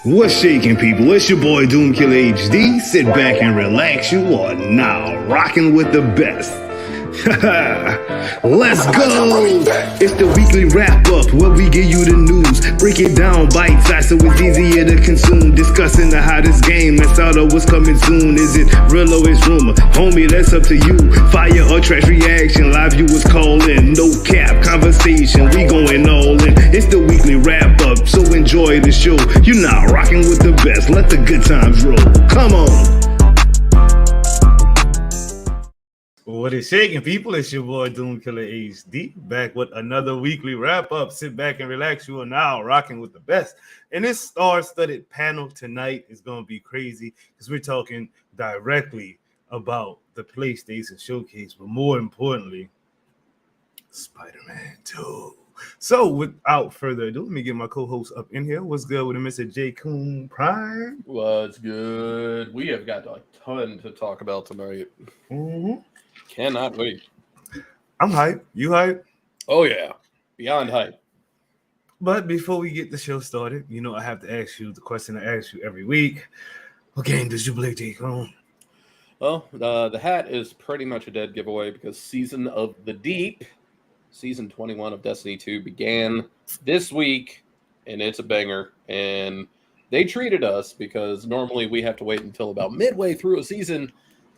What's shaking, people? It's your boy Doomkiller HD. Sit back and relax. You are now rocking with the best. Let's go! It's the weekly wrap up where we give you the news. Break it down bite size so it's easier to consume. Discussing the hottest game and thought of what's coming soon. Is it real or is rumor? Homie, that's up to you. Fire or trash reaction. Live viewers calling. No cap conversation. We going all in. It's the weekly wrap up, so enjoy the show. You're now rocking with the best. Let the good times roll. Come on. What is shaking, people? It's your boy Doomkiller HD back with another weekly wrap up. Sit back and relax. You are now rocking with the best. And this star-studded panel tonight is going to be crazy because we're talking directly about the PlayStation Showcase, but more importantly, Spider-Man 2. So without further ado, let me get my co-host up in here. What's good with Mr. J. Coon Prime? What's good? We have got a ton to talk about tonight. Cannot wait. I'm hyped. You hyped? Oh, yeah. Beyond hype. But before we get the show started, you know I have to ask you the question I ask you every week. What game did you play, J. Coon? Well, the hat is pretty much a dead giveaway because Season of the Deep, Season 21 of Destiny 2 began this week, and it's a banger. And they treated us because normally we have to wait until about midway through a season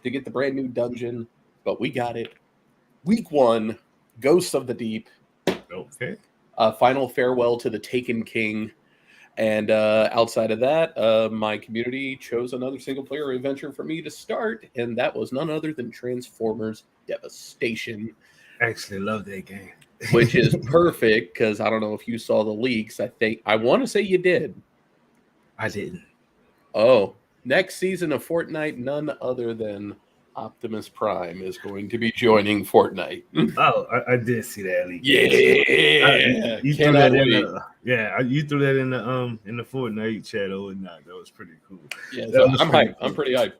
to get the brand new dungeon. But we got it. Week 1, Ghosts of the Deep. Okay. Final farewell to the Taken King. And outside of that, my community chose another single-player adventure for me to start, and that was none other than Transformers Devastation. I actually love that game. Which is perfect, because I don't know if you saw the leaks. I want to say you did. I didn't. Oh, next season of Fortnite, none other than Optimus Prime is going to be joining Fortnite. Oh, I did see that leak. Yeah, you threw that in you threw that in the Fortnite chat or not. That was pretty cool. Yeah, so I'm hyped. Cool. I'm pretty hyped.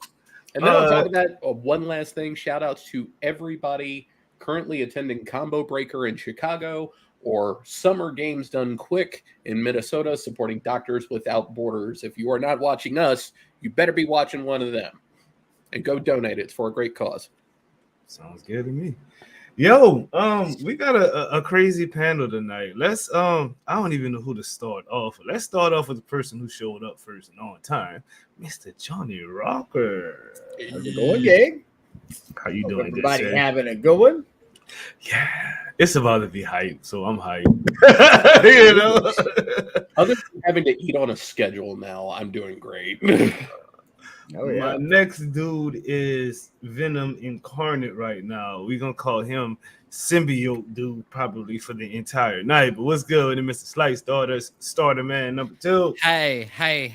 And then on top of that, one last thing: shout outs to everybody currently attending Combo Breaker in Chicago or Summer Games Done Quick in Minnesota, supporting Doctors Without Borders. If you are not watching us, you better be watching one of them. And go donate. It's for a great cause. Sounds good to me. Yo, we got a crazy panel tonight. Let's I don't even know who to start off with. Let's start off with the person who showed up first and on time, Mr. Johnny Rocker. How's it going, gang? How you doing? Everybody having a good one? Yeah, it's about to be hype, so I'm hyped. You know, other than having to eat on a schedule now, I'm doing great. Oh, yeah. My next dude is Venom Incarnate right now. We're going to call him Symbiote Dude probably for the entire night. But what's good with Mr. Slice Starter Man number 2? Hey,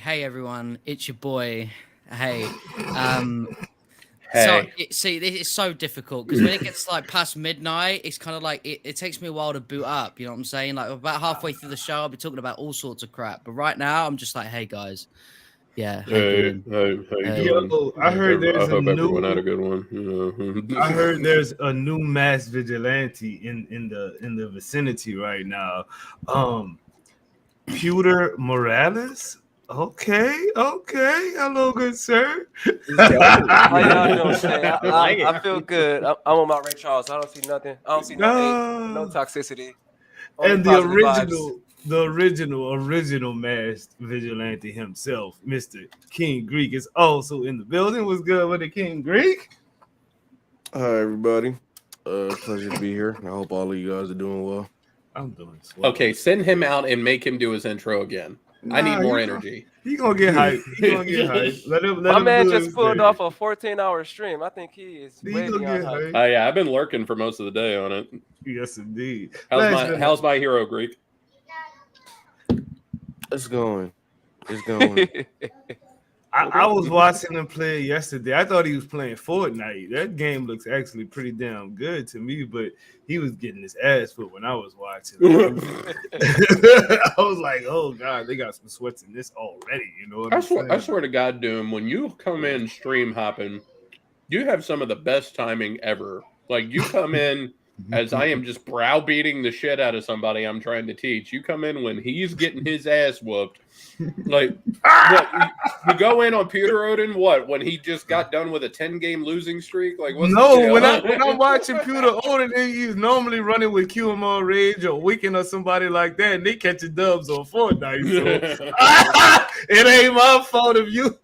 everyone. It's your boy. Hey. Hey. So, it's so difficult because when it gets like past midnight, it's kind of like it takes me a while to boot up. You know what I'm saying? Like about halfway through the show, I'll be talking about all sorts of crap. But right now, I'm just like, hey, guys. Yeah. Hey, yo, I heard there's I hope everyone had a good one. I heard there's a new mass vigilante in the vicinity right now. Pewter Morales. Okay. Hello, good sir. How y'all doing today? I feel good. I'm on my Ray Charles. I don't see nothing. I don't see no hate, no toxicity. And the original masked vigilante himself, Mr. King Greek, is also in the building. What's good with the King Greek? Hi, everybody. Pleasure to be here. I hope all of you guys are doing well. I'm doing swell. Okay, send him out and make him do his intro again. I need more energy. He gonna get hyped. Let him My man just pulled off a 14-hour stream. I think he is way beyond hype. Yeah, I've been lurking for most of the day on it. Yes, indeed. How's my hero, Greek? It's going. I was watching him play yesterday. I thought he was playing Fortnite. That game looks actually pretty damn good to me, but he was getting his ass put when I was watching. I was like, oh God, they got some sweats in this already. You know what I'm saying? I swear to God, Doom, when you come in stream hopping, you have some of the best timing ever. Like you come in as I am just browbeating the shit out of somebody I'm trying to teach. You come in when he's getting his ass whooped. Like, what, you go in on Peter Odin, when he just got done with a 10-game losing streak? Like, what's the deal? when I'm watching Peter Odin, he's normally running with QMR Rage or Weekend or somebody like that, and they catching dubs on Fortnite. So it ain't my fault if you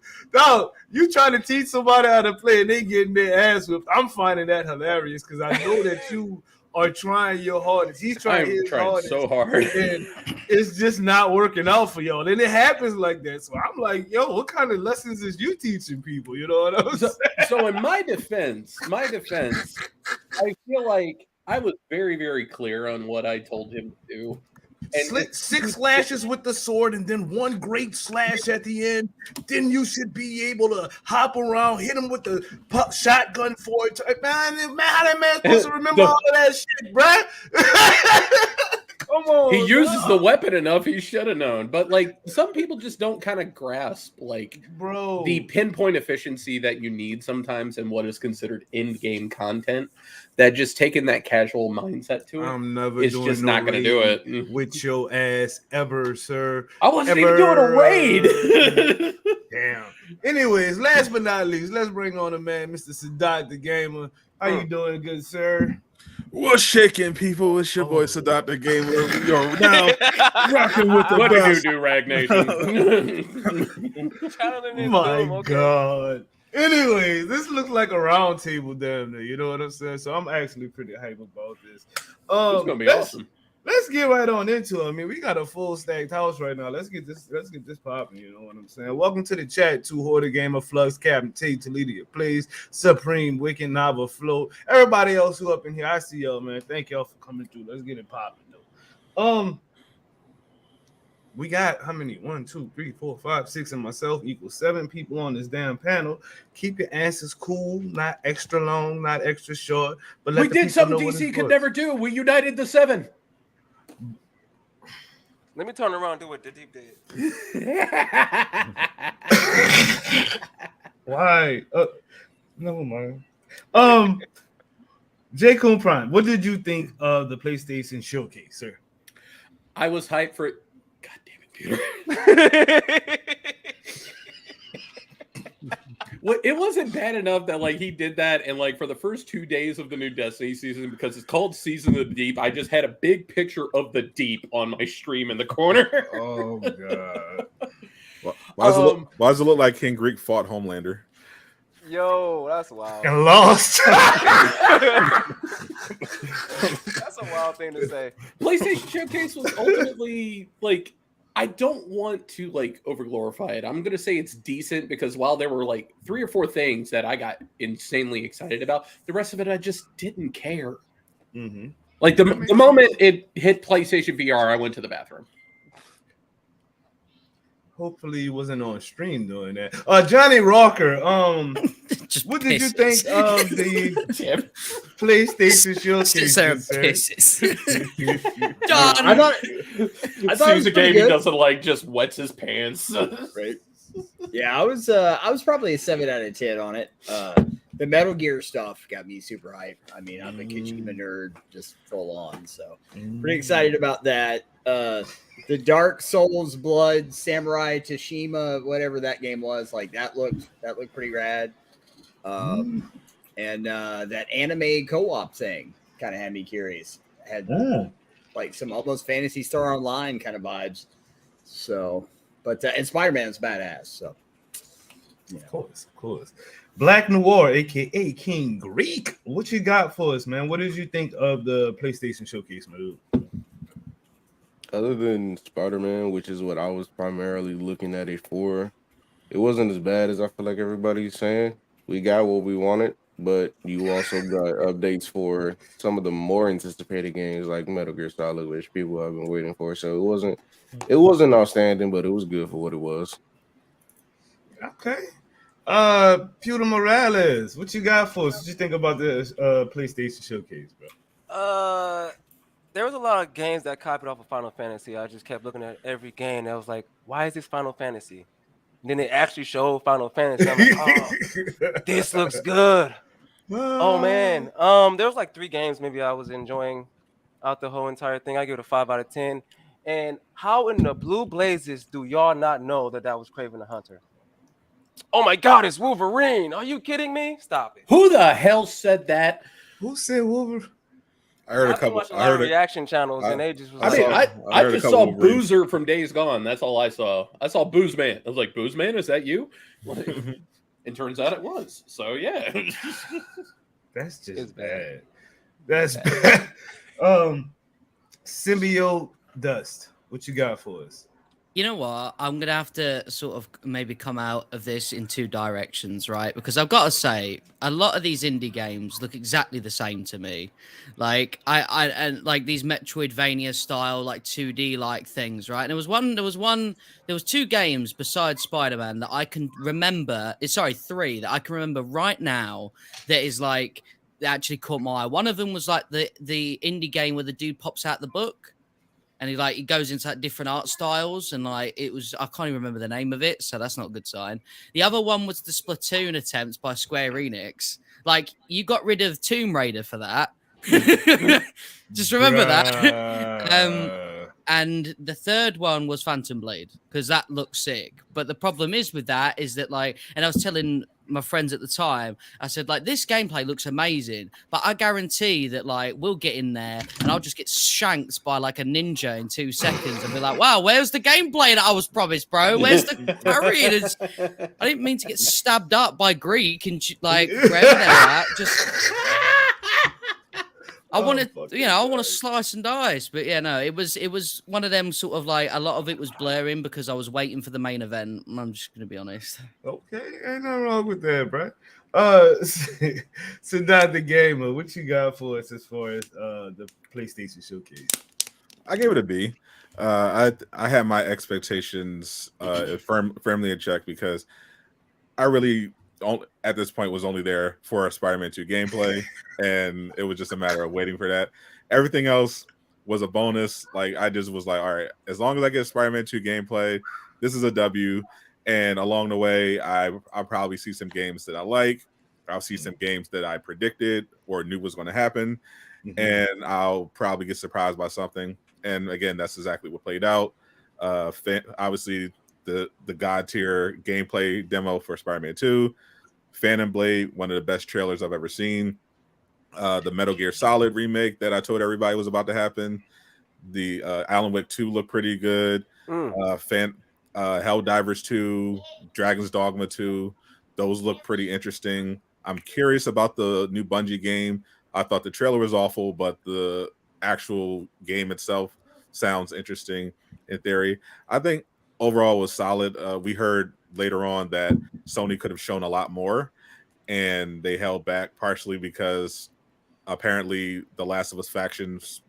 trying to teach somebody how to play and they getting their ass whipped. I'm finding that hilarious because I know that you are trying your hardest. He's trying his hardest. So hard. And it's just not working out for y'all. And it happens like that. So I'm like, yo, what kind of lessons is you teaching people? You know what I'm saying? So in my defense, I feel like I was very, very clear on what I told him to do. And 6 slashes with the sword and then 1 great slash at the end. Then you should be able to hop around, hit him with the shotgun for it. Man, how that man supposed to remember all of that shit, bruh? Come on. He uses the weapon enough, he should have known. But like some people just don't kind of grasp the pinpoint efficiency that you need sometimes in what is considered in-game content. That just taking that casual mindset to it, I'm never it's doing just not going to do it with your ass ever, sir. I wasn't even doing a raid. Damn. Anyways, last but not least, let's bring on a man, Mr. Sadat the Gamer. How you doing, good sir? What's shaking, people? It's your boy Sadat the Gamer. Yo, now rocking with the what best. do you do, Rag Nation? My God. Anyways, this looks like a round table damn near, you know what I'm saying? So I'm actually pretty hype about this. It's gonna be awesome. Let's get right on into it. I mean, we got a full stacked house right now. Let's get this popping, you know what I'm saying? Welcome to the chat, Two Hoarder Gamer, Flux, Captain Tate, Toledo Plays, Supreme, Wicked, Nava, Float. Everybody else who up in here, I see y'all, man. Thank y'all for coming through. Let's get it popping though. We got how many? 1, 2, 3, 4, 5, 6, and myself equals 7 people on this damn panel. Keep your answers cool, not extra long, not extra short. But we did something DC could never do. We united the 7. Let me turn around and do what the deep did. Why? Never mind. J. Coon Prime, what did you think of the PlayStation Showcase, sir? I was hyped for it. God damn it, Peter. Well, it wasn't bad enough that like he did that, and like for the first 2 days of the new Destiny season, because it's called Season of the Deep, I just had a big picture of the deep on my stream in the corner. Oh God! Why does it look like King Greek fought Homelander? Yo, that's wild. And lost. That's a wild thing to say. PlayStation Showcase was ultimately like, I don't want to like overglorify it. I'm gonna say it's decent because while there were like 3 or 4 things that I got insanely excited about, the rest of it I just didn't care. Mm-hmm. Like the moment it hit PlayStation VR, I went to the bathroom. Hopefully he wasn't on stream doing that. Johnny Rocker, what did you think of the PlayStation Showcase? I thought it Seems was a pretty game he good. doesn't like just wets his pants. Right. Yeah, I was probably a 7 out of 10 on it. The Metal Gear stuff got me super hyped. I mean, I'm a Kojima nerd, just full on. So pretty excited about that. The Dark Souls Blood Samurai Tashima, whatever that game was, like that looked pretty rad. And that anime co-op thing kind of had me curious. Had like some almost Phantasy Star Online kind of vibes. So, but and Spider-Man's badass. So, yeah. Of course. Black Noir, aka King Greek. What you got for us, man? What did you think of the PlayStation Showcase, my dude? Other than Spider-Man, which is what I was primarily looking at it for, it wasn't as bad as I feel like everybody's saying. We got what we wanted, but you also got updates for some of the more anticipated games like Metal Gear Solid, which people have been waiting for. So it wasn't outstanding, but it was good for what it was. Okay. Pewter Morales, what you got for us? What you think about the PlayStation Showcase, bro? There was a lot of games that copied off of Final Fantasy. I just kept looking at every game and I was like, why is this Final Fantasy? And then they actually showed Final Fantasy. I'm like, oh, this looks good. Oh man, there was like 3 games maybe I was enjoying out the whole entire thing. I give it a 5 out of 10. And how in the blue blazes do y'all not know that was Kraven the Hunter? Oh my God, it's Wolverine! Are you kidding me? Stop it. Who the hell said that? Who said Wolverine? I heard a I've been couple. watching a I lot of heard reaction channels, and they just was I like, mean, I heard a just couple saw of Wolverines. Boozer from Days Gone. That's all I saw. I saw Booze Man. I was like, Booze Man, is that you? Like, and turns out it was. So yeah. That's just It's bad. bad. That's bad. Symbiote Dust. What you got for us? You know what? I'm gonna have to sort of maybe come out of this in 2 directions, right? Because I've got to say, a lot of these indie games look exactly the same to me. Like and like these Metroidvania style, like 2D like things, right? And there was 2 games besides Spider-Man that I can remember. Sorry, 3 that I can remember right now that is like that actually caught my eye. One of them was like the indie game where the dude pops out the book. And he goes into like different art styles, and like I can't even remember the name of it, so that's not a good sign. The other one was the Splatoon attempt by Square Enix. Like, you got rid of Tomb Raider for that. Just remember that. And the third one was Phantom Blade, because that looks sick. But the problem is with that is that, like, and I was telling my friends at the time, I said, like, this gameplay looks amazing, but I guarantee that, like, we'll get in there and I'll just get shanked by like a ninja in 2 seconds and be like, wow, where's the gameplay that I was promised, bro? Where's the parry? I didn't mean to get stabbed up by Greek and like wherever they're at. Just I want to, I want to slice and dice, but yeah, no, it was one of them sort of like a lot of it was blurring because I was waiting for the main event. I'm just gonna be honest. Okay, ain't nothing wrong with that, bro. So not the gamer. What you got for us as far as the PlayStation Showcase? I gave it a B. I had my expectations firmly in check because I really at this point was only there for a Spider-Man 2 gameplay, and it was just a matter of waiting for that. Everything else was a bonus. Like, I just was like, all right, as long as I get Spider-Man 2 gameplay, this is a W. And along the way, I'll probably see some games that I like. I'll see some games that I predicted or knew was going to happen, and I'll probably get surprised by something. And again, that's exactly what played out. Obviously, the God tier gameplay demo for Spider-Man 2, Phantom Blade, one of the best trailers I've ever seen. The Metal Gear Solid remake that I told everybody was about to happen. The Alan Wake 2 looked pretty good. Helldivers 2, Dragon's Dogma 2, those look pretty interesting. I'm curious about the new Bungie game. I thought the trailer was awful, but the actual game itself sounds interesting in theory. I think overall was solid. We heard later on that Sony could have shown a lot more, and they held back partially because apparently the Last of Us factions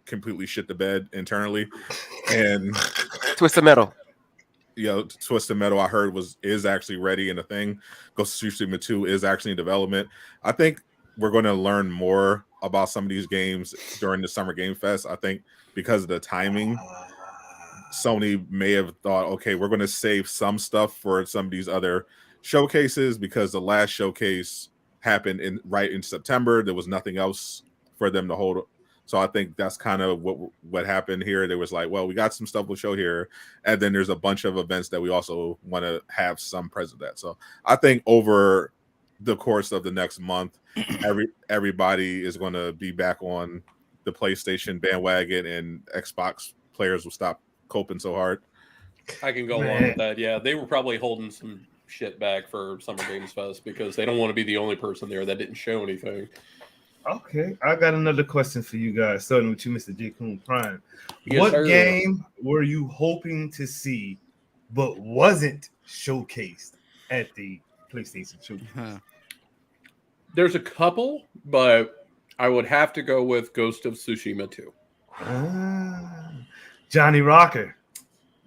completely shit the bed internally. And Twisted Metal. Twisted Metal, I heard is actually ready in a thing. Ghost of Tsushima 2 is actually in development. I think we're going to learn more about some of these games during the Summer Game Fest. I think because of the timing, Sony may have thought, okay, we're going to save some stuff for some of these other showcases because the last showcase happened right in September. There was nothing else for them to hold. So I think that's kind of what happened here. There was like, well, we got some stuff we'll show here, and then there's a bunch of events that we also want to have some present at. So I think over the course of the next month, everybody is going to be back on the PlayStation bandwagon, and Xbox players will stop coping so hard. I can go along with that. Yeah, they were probably holding some shit back for Summer Games Fest because they don't want to be the only person there that didn't show anything. Okay, I got another question for you guys, starting with you, Mr. J. Coon Prime. Yes, what sir. game were you hoping to see but wasn't showcased at the PlayStation Showcase? There's a couple, but I would have to go with Ghost of Tsushima 2. Johnny Rocker.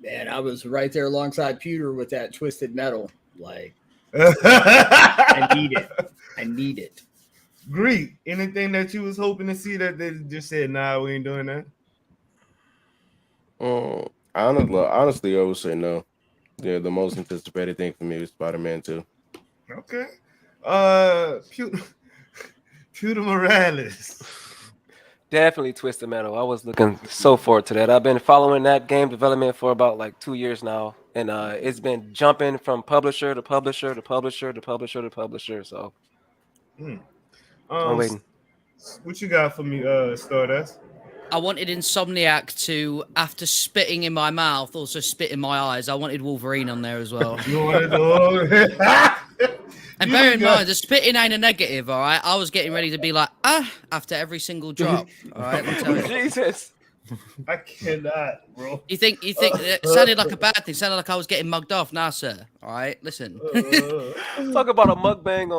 Man, I was right there alongside Pewter with that Twisted Metal. Like, I need it. Greek, anything that you was hoping to see that they just said, nah, we ain't doing that? Honestly, I would say no. Yeah, the most anticipated thing for me was Spider-Man 2. Okay. Peter Morales. Definitely Twisted Metal. I was looking so forward to that. I've been following that game development for about like 2 years now, and it's been jumping from publisher to publisher to publisher to publisher to publisher. So I'm waiting. What you got for me, Stardust? I wanted Insomniac to, after spitting in my mouth, also spit in my eyes. I wanted Wolverine on there as well. You want to And bear in mind, the spitting ain't a negative, all right? I was getting ready to be like, after every single drop, all right? Let me tell you. Jesus. I cannot, bro. You think it sounded like a bad thing? Sounded like I was getting mugged off. Nah, sir. All right, listen. Talk about a mukbang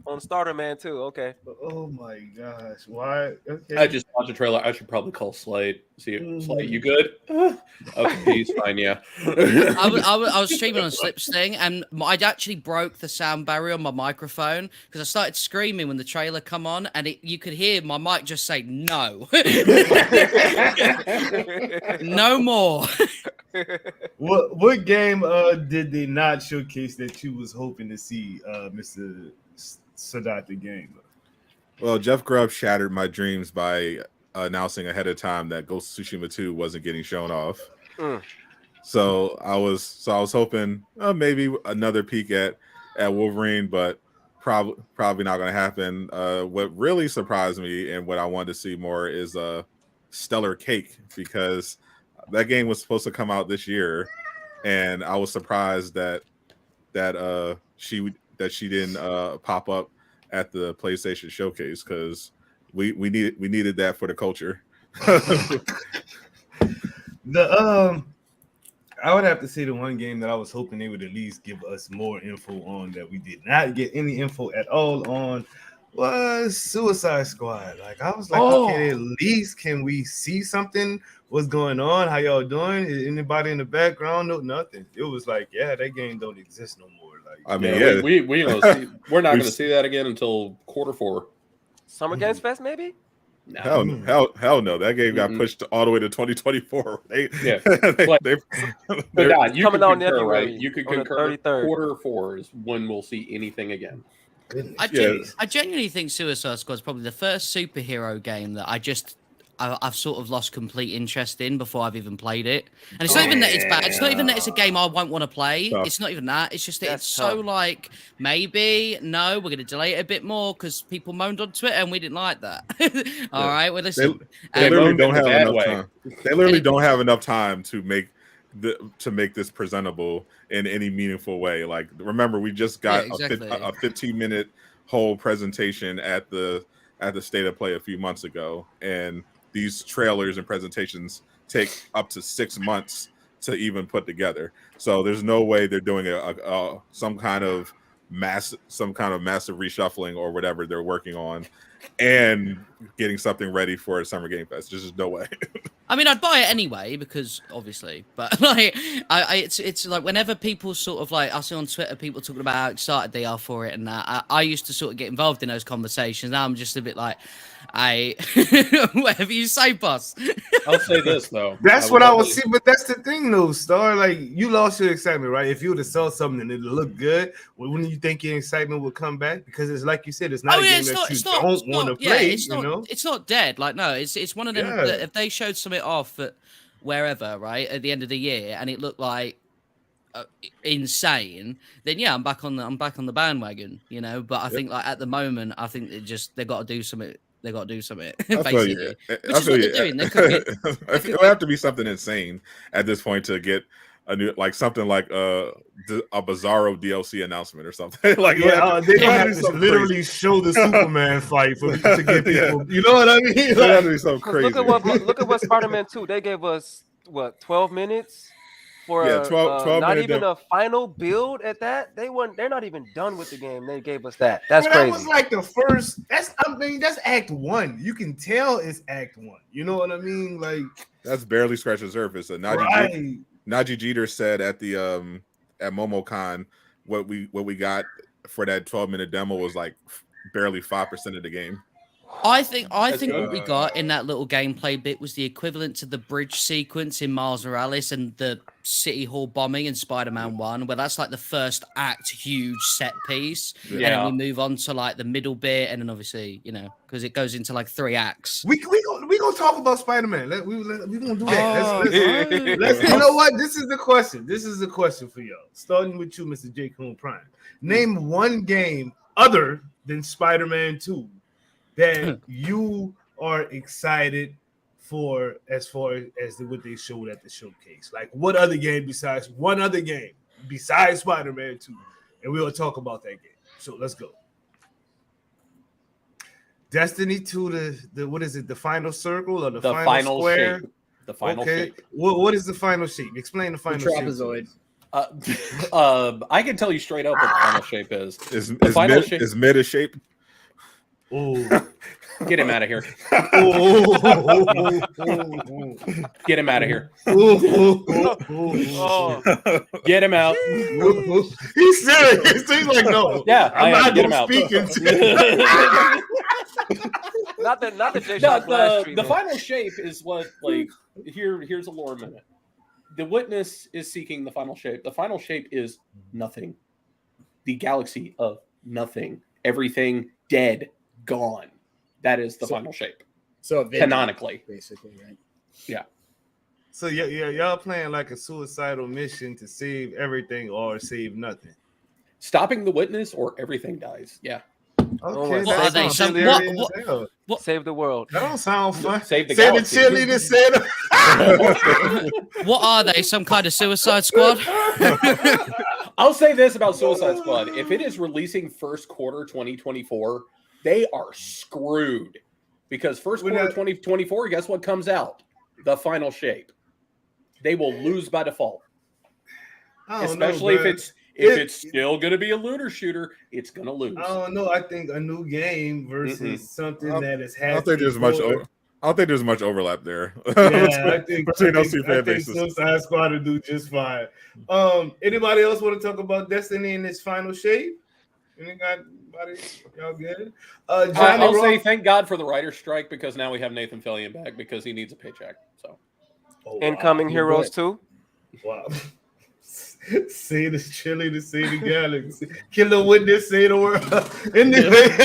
on Starter Man too. Okay. Oh my gosh, why? Okay. I just watched the trailer. I should probably call Slade. See, Slade, you good? Okay, he's fine. Yeah. I was streaming on Slips thing, and I actually broke the sound barrier on my microphone because I started screaming when the trailer come on, and you could hear my mic just say no, no more. What game did they not showcase that you was hoping to see, Mr. Sadat the game? Well, Jeff Grubb shattered my dreams by announcing ahead of time that Ghost of Tsushima 2 wasn't getting shown off. So I was hoping maybe another peek at Wolverine, but probably not going to happen. What really surprised me and what I wanted to see more is Stellar Cake, because that game was supposed to come out this year, and I was surprised that she didn't pop up at the PlayStation Showcase, because we needed that for the culture. I would have to say the one game that I was hoping they would at least give us more info on that we did not get any info at all on was Suicide Squad. Like, I was like, okay, at least can we see something? What's going on? How y'all doing? Is anybody in the background? No, nothing. It was like, yeah, that game don't exist no more. Like, I mean, we're not going to see that again until Q4. Summer Games Fest, maybe? No. Hell no. That game got pushed all the way to 2024. They're God, you coming could out concur, in right? You could on the concur. 33rd. Q4 is when we'll see anything again. I genuinely think Suicide Squad is probably the first superhero game that I've sort of lost complete interest in before I've even played it. And it's not even that it's bad. It's not even that it's a game I won't want to play. Tough. It's not even that. It's just that That's it's so tough. like, maybe, no, we're going to delay it a bit more because people moaned on Twitter and we didn't like that. All right, well, listen. They literally don't have enough way. time. They literally don't have enough time to make this presentable in any meaningful way. Like, remember, we just got a 15-minute whole presentation at the State of Play a few months ago, and these trailers and presentations take up to 6 months to even put together. So there's no way they're doing some kind of massive reshuffling or whatever they're working on and getting something ready for a Summer Game Fest. There's just no way. I mean, I'd buy it anyway because obviously, but like, it's like whenever people sort of like, I see on Twitter people talking about how excited they are for it and that. I used to sort of get involved in those conversations. Now I'm just a bit like, whatever you say, boss. I'll say this though. That's what I was see, but that's the thing though, Star. Like, you lost your excitement, right? If you would have saw something and it looked good, wouldn't you think your excitement would come back? Because it's like you said, it's not a game that you don't want to play. It's not dead. Like, no, it's one of them that if they showed something off at wherever, right, at the end of the year, and it looked like insane, then yeah, I'm back on the bandwagon, you know. But I think like at the moment, I think they got to do something. They got to do something, basically. Which is what they're doing. It'll have to be something insane at this point to get a new, like something like a Bizarro DLC announcement or something. Like, they have to literally show the Superman fight to get people. You know what I mean? Like, have to be something crazy. Look at what Spider-Man 2. They gave us 12 minutes. For 12 not minute even a final build at that. They're not even done with the game. They gave us that. That's crazy. That was like the first. That's Act 1. You can tell it's Act 1. You know what I mean? Like, that's barely scratching the surface. And Najee Jeter said at the at MomoCon what we got for that 12-minute demo was like barely 5% of the game. I think what we got in that little gameplay bit was the equivalent to the bridge sequence in Miles Morales and the City Hall bombing in Spider-Man 1, where that's like the first act, huge set piece. And Yeah. then we move on to like the middle bit, and then obviously, because it goes into like 3 acts. We gonna talk about Spider-Man. We gonna do that. Oh, Let's you know what? This is the question. This is the question for y'all. Starting with you, Mr. J. Coon Prime. Name one game other than Spider-Man 2 that you are excited for as far as what they showed at the showcase. Like what other game besides Spider-Man 2? And we'll talk about that game. So let's go. Destiny 2, the what is it? The final circle or the final square? Shape. The final okay. shape. What is the final shape? Explain the final shape. Trapezoid. I can tell you straight up what the final shape is. Is final mid, shape- is mid a shape? Oh. Get him out of here. Get him out of here. Oh, Get him out. He's serious. He's like, no. Yeah, I'm not get him gonna out. speak into not the Jay No, Sean Blast the treatment. final shape is what here's a lore minute. The witness is seeking the final shape. The final shape is nothing. The galaxy of nothing. Everything dead, gone. That is the final shape. So Canonically. basically, right? Yeah. So y'all playing like a suicidal mission to save everything or save nothing. Stopping the witness or everything dies. Yeah. Okay, What are they? sounds What- hilarious what- as hell. Save the world. That don't sound fun. Save the say galaxy. the cheerleader said. What are they? Some kind of Suicide Squad? I'll say this about Suicide Squad. If it is releasing first quarter 2024, they are screwed. Because first We're quarter not- 2024, guess what comes out? The final shape. They will lose by default. I don't Especially know, if bruh. it's still going to be a looter shooter, it's going to lose. I don't know. I think a new game versus something that has I had. don't think there's much. I don't think there's much overlap there. Yeah, I think between those two fan I think bases. Suicide Squad will do just fine. Anybody else want to talk about Destiny in its final shape? Anybody? Y'all good? Johnny I'll Rock- say thank God for the writer's strike because now we have Nathan Fillion back because he needs a paycheck. So Oh, wow. Incoming You're Heroes good. 2. Wow. Say the chili to say the galaxy. Killer Witness, say the word. Anyway,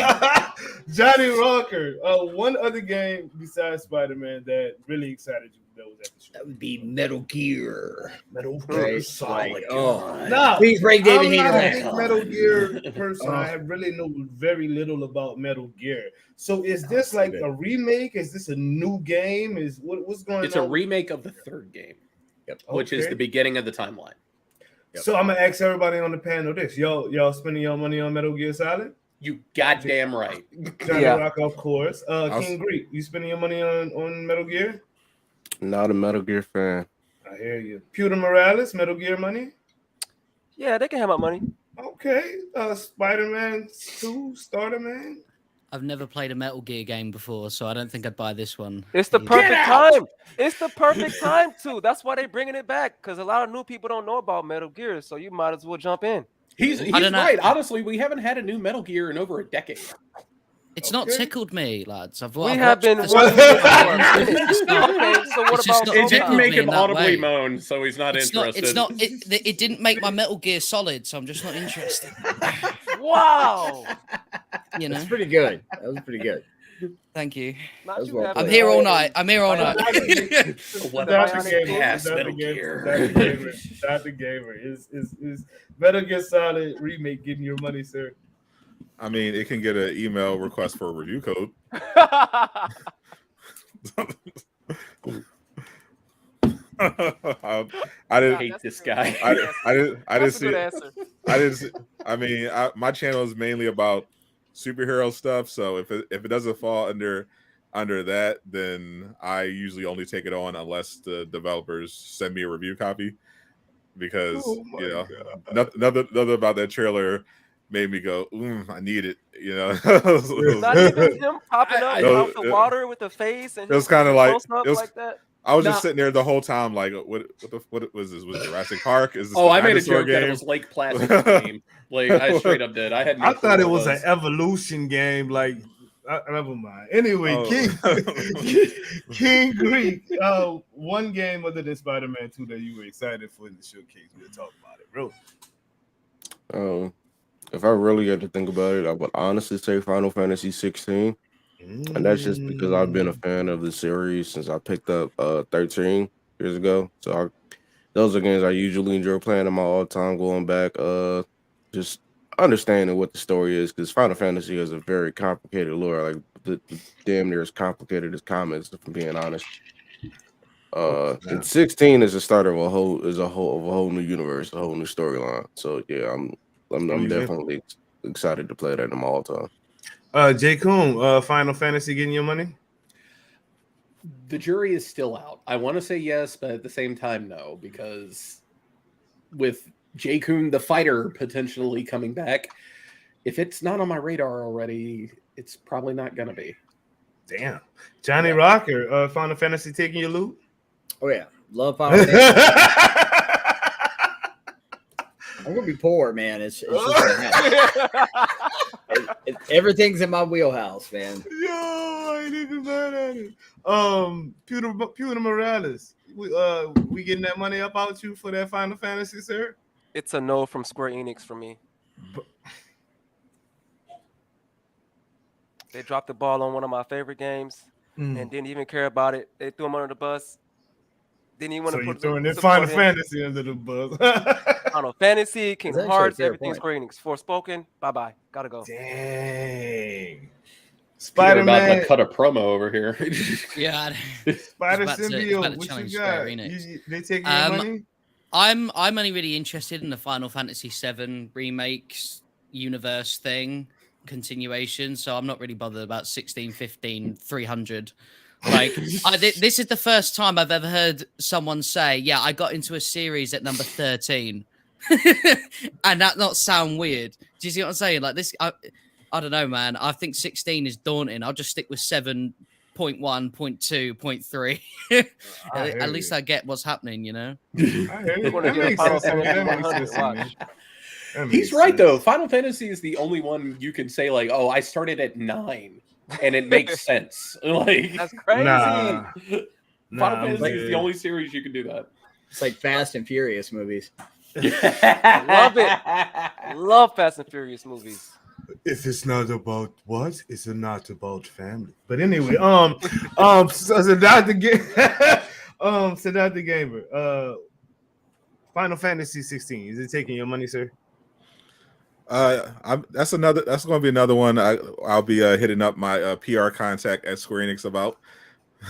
Johnny Rocker. One other game besides Spider-Man that really excited you that was at the show. That would be Metal Gear. Metal Right? Gear Solid. Like, oh, Nah, please break David I'm Hayter not a back. big Metal Gear person. I have really know very little about Metal Gear. So is this like a remake? Is this a new game? Is what's going it's on? a remake of the third game, which is Okay. the beginning of the timeline. So I'm gonna ask everybody on the panel this: y'all spending your money on Metal Gear Solid? You goddamn right. Johnny Yeah. Rock, of course. King Greek, you spending your money on Metal Gear? Not a Metal Gear fan. I hear you. Pewter Morales, Metal Gear money. Yeah, they can have my money. Okay. Spider-Man 2, Starter-Man. I've never played a Metal Gear game before, so I don't think I'd buy this one. It's the either. perfect out! time. It's the perfect time too. That's why they're bringing it back because a lot of new people don't know about Metal Gear, so you might as well jump in. He's don't know. right. Honestly, we haven't had a new Metal Gear in over a decade. It's not Okay. tickled me, lads. I've We I've have watched been this- waiting It's not- Okay, so what It's just about not It tickled didn't me make in him that audibly way. moan, so he's not It's interested. not. It didn't make my Metal Gear Solid, so I'm just not interested. Wow. You know. That's pretty good. That was pretty good. Thank you. Not That's you well having I'm a- here all night. I'm here all night. What Dr. about Gamer, yes, Dr. Metal Gamer, Gear? Dr. Gamer, Dr. Gamer. Is Metal Gear Solid remake getting your money, sir? I mean, it can get an email request for a review code. I I didn't. hate this guy. I didn't That's a see. good answer. I didn't. See, I mean, my channel is mainly about superhero stuff. So if it doesn't fall under that, then I usually only take it on unless the developers send me a review copy. Because Oh my you know, God. nothing about that trailer made me go, I need it. You know, Not even him popping up No, out the water with the face and it was him kind of like close up it was. like that. I was Nah. just sitting there the whole time, like, what was this? Was it Jurassic Park? Is this Oh, the I made a dinosaur joke that it game? was Lake Placid game. Like I straight up did. I had. No I thought clue it was what an evolution game. Like Never mind. Anyway, King Greek. One game other than Spider-Man 2 that you were excited for in the showcase. We'll talk about it, bro. If I really had to think about it, I would honestly say Final Fantasy 16. And that's just because I've been a fan of the series since I picked up 13 years ago. So those are games I usually enjoy playing them all the time, going back, just understanding what the story is, because Final Fantasy is a very complicated lore, like the damn near as complicated as comics, if I'm being honest. And 16 is the start of a whole new universe, a whole new storyline. So yeah, I'm definitely excited to play that them all the time. J. Coon, Final Fantasy getting your money? The jury is still out. I want to say yes, but at the same time, no, because with J. Coon, the fighter, potentially coming back, if it's not on my radar already, it's probably not going to be. Damn. Johnny Rocker, Final Fantasy taking your loot? Oh, yeah. Love Final Fantasy. I'm going to be poor, man. It's just gonna happen. Everything's in my wheelhouse, man. Yo, I ain't even mad at it. Pewter Morales, we getting that money up out you for that Final Fantasy, sir? It's a no from Square Enix for me. They dropped the ball on one of my favorite games and didn't even care about it. They threw him under the bus. Didn't even want to put throwing this Final Fantasy under the bus. Final Fantasy, Kingdom Hearts, everything Square Enix. Forspoken, bye-bye. Gotta go. Dang. Spider-Man about to cut a promo over here. Yeah. Spider Symbiote, what you got? They taking your money? I'm only really interested in the Final Fantasy VII remakes universe thing continuation, so I'm not really bothered about 16, 15, 300. Like, this is the first time I've ever heard someone say, "Yeah, I got into a series at number 13," and that not sound weird. Do you see what I'm saying? Like this, I don't know, man. I think 16 is daunting. I'll just stick with 7.1, 0.2, 0.3. At least I get what's happening, you know. He's right though. Final Fantasy is the only one you can say like, "Oh, I started at 9." And it makes sense. Like that's crazy. Final Fantasy is the only series you can do that. It's like Fast and Furious movies. Love it. Love Fast and Furious movies. If it's not about what, it's not about family. But anyway, so Dr. Gamer, Final Fantasy 16. Is it taking your money, sir? That's going to be another one. I'll be hitting up my PR contact at Square Enix about.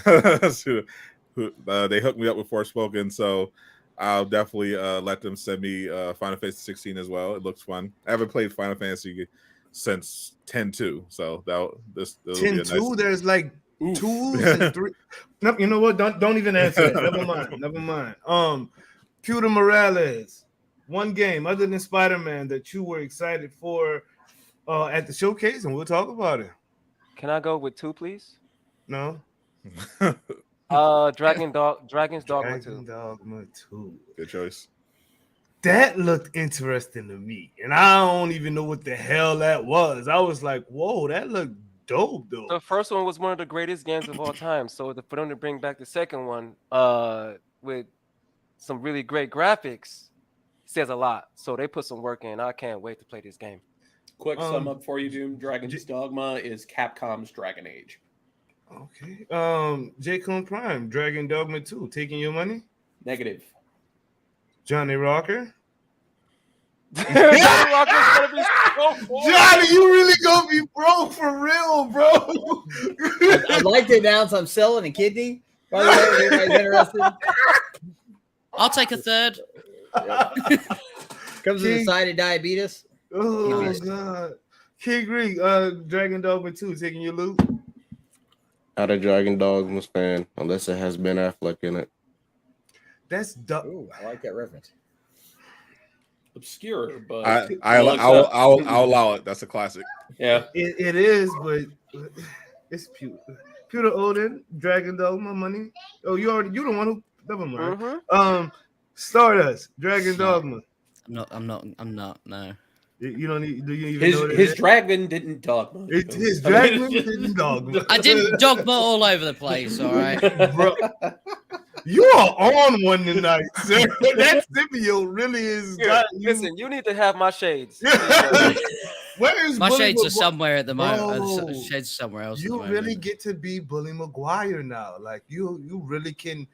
They hooked me up with Forspoken, so I'll definitely let them send me Final Fantasy 16 as well. It looks fun. I haven't played Final Fantasy since 10-2, so this 10-2. There's like 2s and 3. No, you know what? Don't even answer that. Never mind. Pewter Morales. One game other than Spider-Man that you were excited for at the showcase, and we'll talk about it. Can I go with 2, please? No. Dragon's Dogma 2. Dogma 2. Good choice. That looked interesting to me, and I don't even know what the hell that was. I was like, "Whoa, that looked dope, though." The first one was one of the greatest games of all time, so for them to bring back the second one with some really great graphics says a lot. So they put some work in. I can't wait to play this game. Quick sum up for you, Doom. Dragon's Dogma is Capcom's Dragon Age. Okay. J-Con Prime, Dragon Dogma 2, taking your money? Negative. Johnny Rocker? Johnny Rocker's gonna be so poor. Johnny, you really gonna be broke for real, bro. I'd like to announce I'm selling a kidney. By the way, if anybody's interested. I'll take a third. Comes with a side of diabetes. Oh God. King Greek, Dragon Dogma 2, taking your loot. Not a Dragon Dogma fan, unless it has Ben Affleck in it. That's dumb. Ooh, I like that reference. Obscure, but I'll allow it. That's a classic. Yeah, it is, but it's Pewter Odin, Dragon Dogma money. Oh, you the one who. Never mind. Stardust, Dragon Dogma. I'm not. No. You don't need. Do you even know His that? dragon didn't dogma. His dragon didn't dogma. I didn't dogma all over the place. All right. Bro, you are on one tonight, sir. That symbiote really is. Here, Got you. listen, you need to have my shades. Where is My Bully shades are Maguire? somewhere at the moment. Bro, Shades are somewhere else. at the You moment. really get to be Bully Maguire now. Like you really can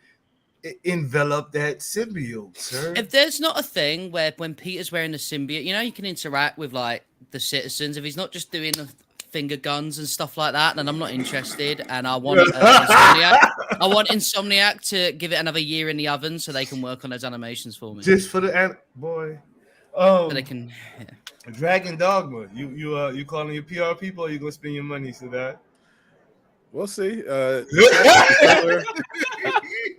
envelop that symbiote, sir. If there's not a thing where when Peter's wearing the symbiote, you can interact with like the citizens. If he's not just doing the finger guns and stuff like that, then I'm not interested. And I want Insomniac to give it another year in the oven so they can work on those animations for me. Just for the boy. So they can. Yeah. Dragon Dogma. You calling your PR people, or you gonna spend your money to that? We'll see.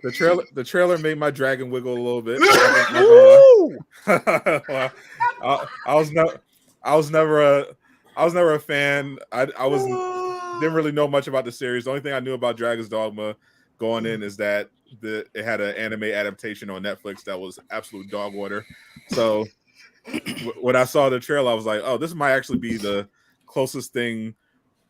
The trailer made my dragon wiggle a little bit. I was never a fan. I didn't really know much about the series. The only thing I knew about Dragon's Dogma going in is that it had an anime adaptation on Netflix that was absolute dog water. So when I saw the trailer, I was like, "Oh, this might actually be the closest thing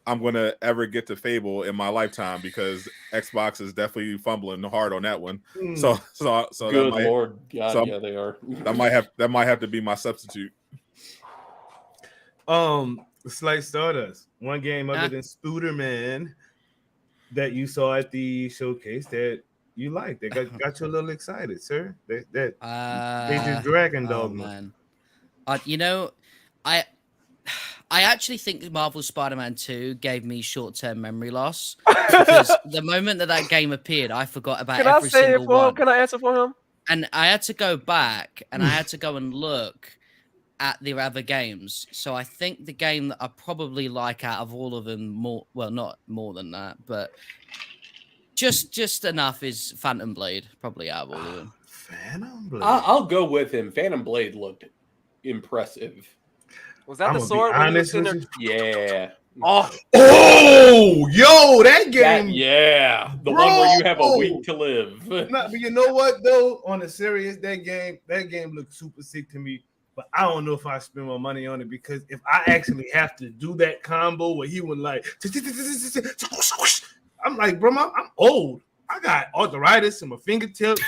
I'm gonna ever get to Fable in my lifetime," because Xbox is definitely fumbling hard on that one. So Good Lord, God, yeah, they are. That might have to be my substitute. Slight Stardust. One game other than Spooderman that you saw at the showcase that you liked, that got you a little excited, sir. That Major Dragon Dogma. Man. I actually think Marvel Spider-Man 2 gave me short-term memory loss because the moment that game appeared, I forgot about every single one. Can I answer for him? And I had to go back and I had to go and look at the other games. So I think the game that I probably like out of all of them not more than that, but just enough is Phantom Blade, probably out of all of them. Phantom Blade. I'll go with him. Phantom Blade looked impressive. Was that the sword? Yeah. Yo, that game. The one where you have a week to live. But you know what though? On the serious, that game looked super sick to me. But I don't know if I spend my money on it, because if I actually have to do that combo where he would like, I'm like, bro, I'm old. I got arthritis in my fingertips.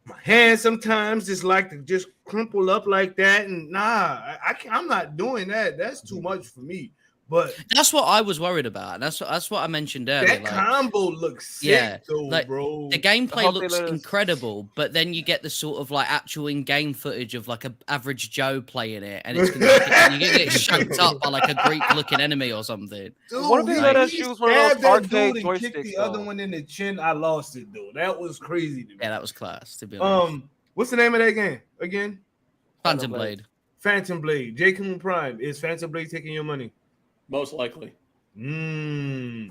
My hands sometimes just like to just crumple up like that, and I'm not doing that. That's too much for me. But that's what I was worried about. That's what I mentioned earlier. That combo looks sick, though, bro. The gameplay looks incredible, but then you get the sort of like actual in-game footage of like an average Joe playing it, and it's you get shanked up by like a Greek-looking enemy or something. Dude, what if they let us use one of those arcade joysticks? Kick the other one in the chin. I lost it though. That was crazy to me. Yeah, that was class. To be honest. What's the name of that game again? Phantom Blade. Phantom Blade. J. Coon Prime. Is Phantom Blade taking your money? Most likely. I'm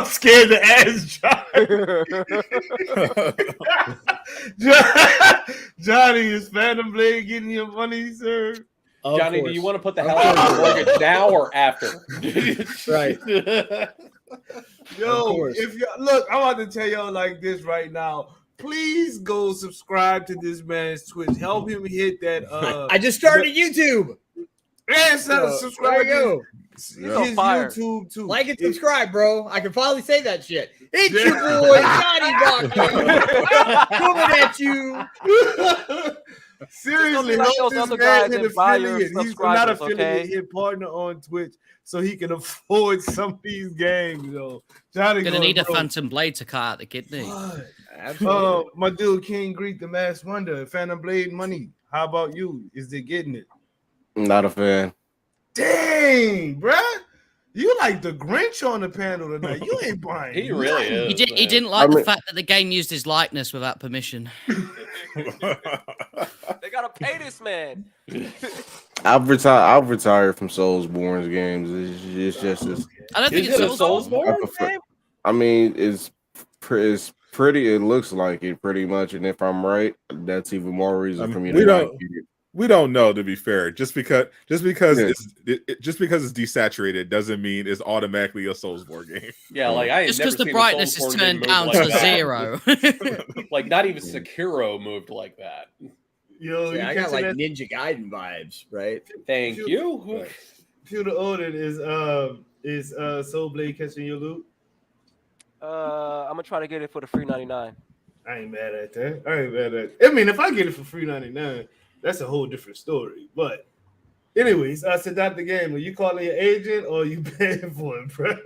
scared to ask Johnny, is Phantom Blade getting your money, sir? Johnny, do you want to put the hell out of the mortgage now or after? Right. Yo, if you look, I'm about to tell y'all like this right now. Please go subscribe to this man's Twitch. Help him hit that. I just started YouTube. Yeah, subscribe. Go. His YouTube too. Like and subscribe, bro. I can finally say that shit. It's your boy Johnny Doctor coming at you. Seriously, like help those this other man guys hit that buy your affiliate. He's not subscribers, affiliate. okay? Hit partner on Twitch so he can afford some of these games. Yo, Johnny Gonna need a Phantom Blade to cut out the kidney. Absolutely. My dude King Greek, the Masked Wonder, Phantom Blade money. How about you? Is they getting it? Not a fan. Dang, bruh. You like the Grinch on the panel tonight. You ain't buying. He really is. He didn't like the fact that the game used his likeness without permission. They gotta pay this man. I've retired from Soulsborne's games. It's just. I don't think it's Soulsborne. I mean, it's pretty. It looks like it pretty much, and if I'm right, that's even more reason for me to like it. We don't know, to be fair. Just because it's desaturated doesn't mean it's automatically a Soulsborne game. Yeah, like I just because the brightness is turned down to 0. Like not even Sekiro moved like that. Yo, See, you I got like catching that? Ninja Gaiden vibes, right? Thank you. Right. Pewter Odin is Soul Blade catching your loot? I'm gonna try to get it for the free 99. I ain't mad at that. I mean, if I get it for free 99, that's a whole different story. But anyways, I said that the game. Are you calling your agent or are you paying for it, bro?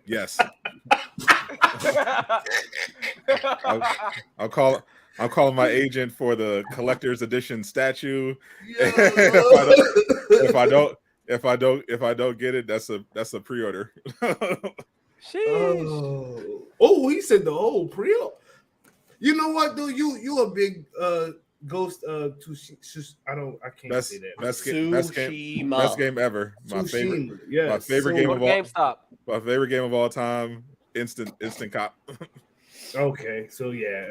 Yes. I'll call my agent for the collector's edition statue. if I don't get it, that's a pre-order. He said the whole pre-order. You know what, dude? You a big Ghost I can't say that. Best game ever. My favorite. Yes. My favorite Go to GameStop. My favorite game of all time. Instant cop. Okay, so yeah,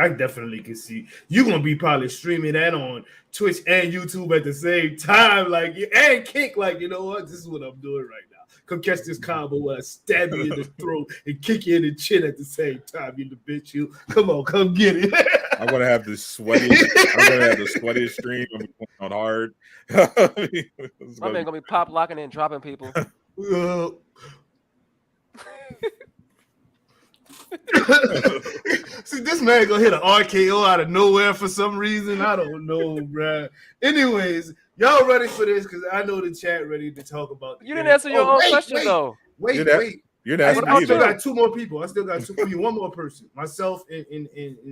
I definitely can see you're gonna be probably streaming that on Twitch and YouTube at the same time, and Kick, you know what? This is what I'm doing right now. Come catch this combo where I stab you in the throat and kick you in the chin at the same time, you the bitch. You come on, come get it. I'm gonna have the sweatiest stream. I'm going on hard. My man gonna be pop locking and dropping people. See, this man gonna hit an RKO out of nowhere for some reason. I don't know, bruh. Anyways, y'all ready for this? Because I know the chat ready to talk about. You didn't answer your own question though. Wait. You're not. I still got two more people. I still got one more person. Myself and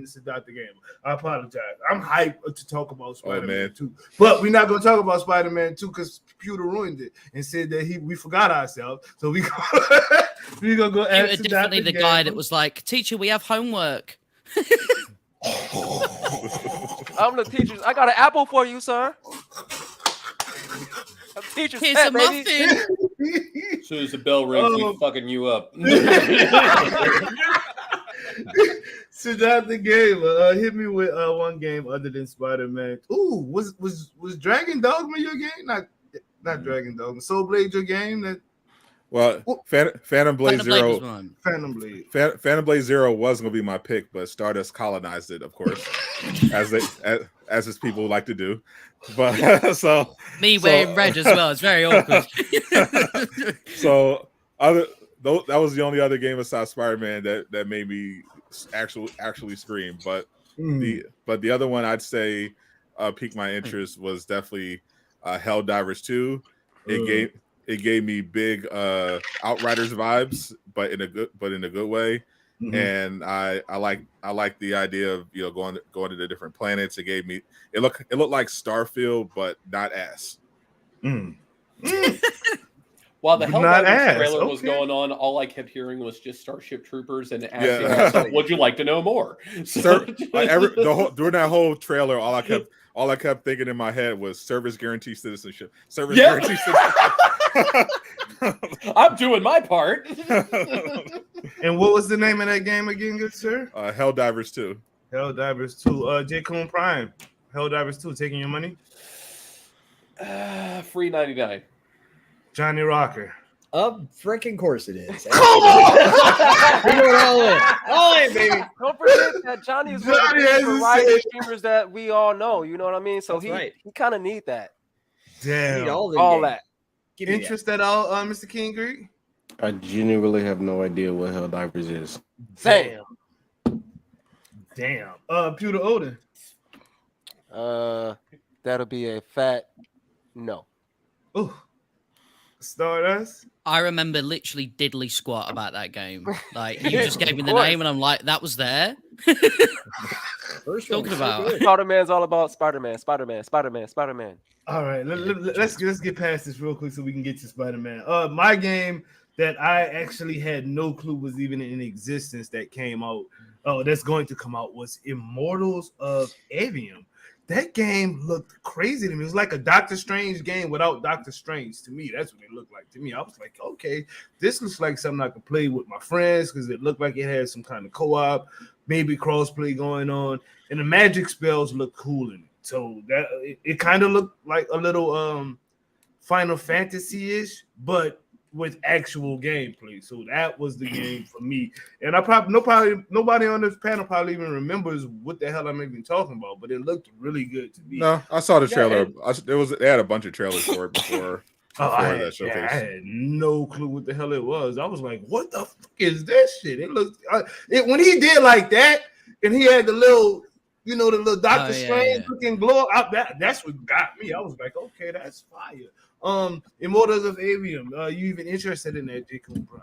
Sadat the Gamer. I apologize. I'm hyped to talk about Spider-Man 2. But we're not gonna talk about Spider-Man 2 because Pewter ruined it and said that we forgot ourselves. So we gonna go ask definitely the guy that was like, teacher, we have homework. I'm the teacher. I got an apple for you, sir. Teacher's Here's pet, a baby. muffin. As soon as the bell rings, we fucking you up. Sadat the Gamer, hit me with one game other than Spider-Man. Ooh, was Dragon Dogma your game? Not Dragon Dogma. Soul Blade your game? Phantom Blade Zero. Phantom Blade. Phantom Blade Zero was gonna be my pick, but Stardust colonized it, of course, as his people like to do. But that wearing red as well. It's very awkward. That was the only other game besides Spider-Man that made me actually scream. But the other one I'd say piqued my interest was definitely Helldivers 2. It gave me big Outriders vibes, but in a good way. Mm-hmm. And I like the idea of going to the different planets. It looked like Starfield, but not ass. While the Helldivers trailer was going on, all I kept hearing was just Starship Troopers and asking myself, would you like to know more? During that whole trailer, all I kept thinking in my head was service guarantee citizenship. Guarantee citizenship. I'm doing my part. And what was the name of that game again, good sir? Helldivers 2. Helldivers 2. J. Coon Prime. Helldivers 2 taking your money? Free 99. Johnny Rocker. Of freaking course it is. We're going all in, baby. Don't forget that Johnny is one of the variety streamers that we all know. You know what I mean? So he kind of need that. Damn. Need all that. Interest at all, Mr. King Greek? I genuinely have no idea what Helldivers is. Damn. Pewter Odin. That'll be a fat no. Oh. Stardust. I remember literally diddly squat about that game. Like you just gave me the name, and I'm like, that was there. Talking about Spider-Man's all about Spider-Man. All right, let's get past this real quick so we can get to Spider-Man. My game that I actually had no clue was even in existence that came out. That's going to come out was Immortals of Avium. That game looked crazy to me. It was like a Doctor Strange game without Doctor Strange to me. That's what it looked like to me. I was like, okay, this looks like something I could play with my friends because it looked like it had some kind of co-op, maybe cross-play going on. And the magic spells looked cool in it. So that it kind of looked like a little Final Fantasy-ish, but with actual gameplay. So that was the game for me. And nobody on this panel probably even remembers what the hell I'm even talking about, but it looked really good to me. No, I saw the trailer. They had a bunch of trailers for it before. I had no clue what the hell it was. I was like, "What the fuck is this shit?" It looked when he did like that, and he had the little, the little Doctor Strange looking glow up. That's what got me. I was like, "Okay, that's fire." Immortals of Avium. You even interested in that, J. Cole Prime?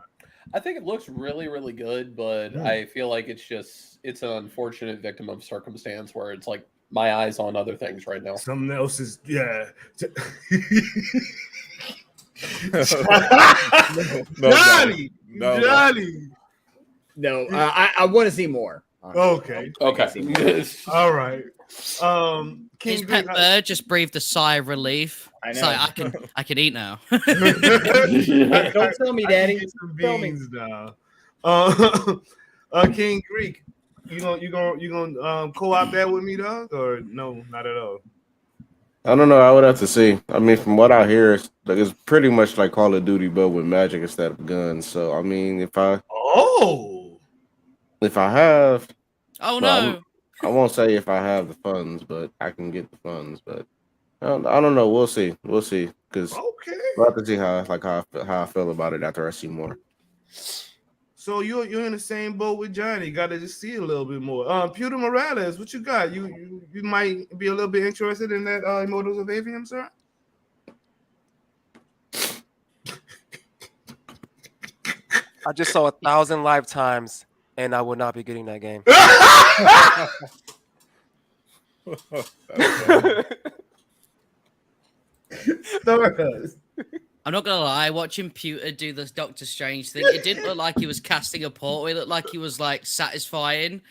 I think it looks really, really good, but I feel like it's an unfortunate victim of circumstance where it's like my eyes on other things right now. Something else is Johnny. No, I want to see more. Okay. All right. His pet bird just breathed a sigh of relief. I know. It's like, I can eat now. Don't tell me, Daddy. Get some Tell me. beans now. King Greek, you gonna co-op that with me, dog, or no, not at all? I don't know. I would have to see. I mean, from what I hear, it's pretty much like Call of Duty, but with magic instead of guns. So, I mean, if I have, I won't say if I have the funds, but I can get the funds. But I don't know. We'll see. Because we'll have to see how I feel about it after I see more. So you're in the same boat with Johnny. Got to just see a little bit more. Pewter Morales, what you got? You might be a little bit interested in that Immortals of Avium, sir. I just saw 1,000 lifetimes, and I would not be getting that game. I'm not gonna lie, watching Pewter do this Doctor Strange thing, it didn't look like he was casting a portal. It looked like he was like satisfying.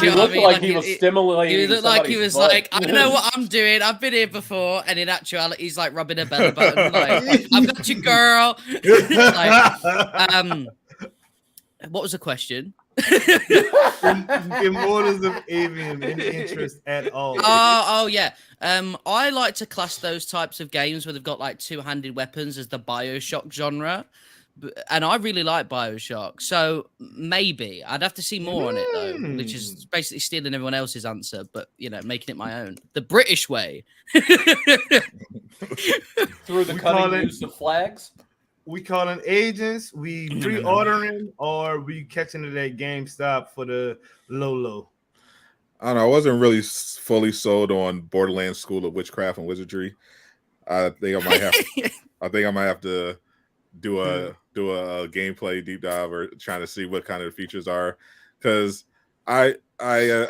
He looked like he was stimulating. He looked like he was like, I know what I'm doing. I've been here before, and in actuality, he's like rubbing a belly button, like, I've got you, girl. What was the question? Immortals of Avium, any interest at all? Oh yeah. I like to class those types of games where they've got like two-handed weapons as the BioShock genre, and I really like BioShock. So maybe I'd have to see more on it though, which is basically stealing everyone else's answer, but making it my own, the British way. Through the cutting use of flags. We calling agents, we pre-ordering, or we catching it at GameStop for the low. I don't know. I wasn't really fully sold on Borderlands School of Witchcraft and Wizardry. I think I might have to do a gameplay deep dive or trying to see what kind of the features are, because I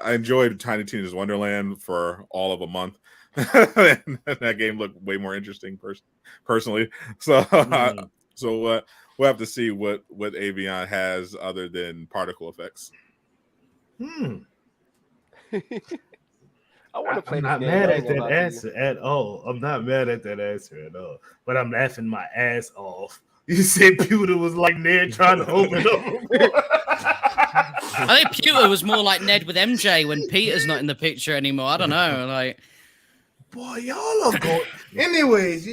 enjoyed Tiny Tina's Wonderland for all of a month. And that game looked way more interesting personally. So so we'll have to see what Avion has other than particle effects. I want to play. I'm not mad at that answer at all. I'm not mad at that answer at all. But I'm laughing my ass off. You said Pewter was like Ned trying to open up. I think Pewter was more like Ned with MJ when Peter's not in the picture anymore. I don't know. Like, boy, y'all are going. Anyways,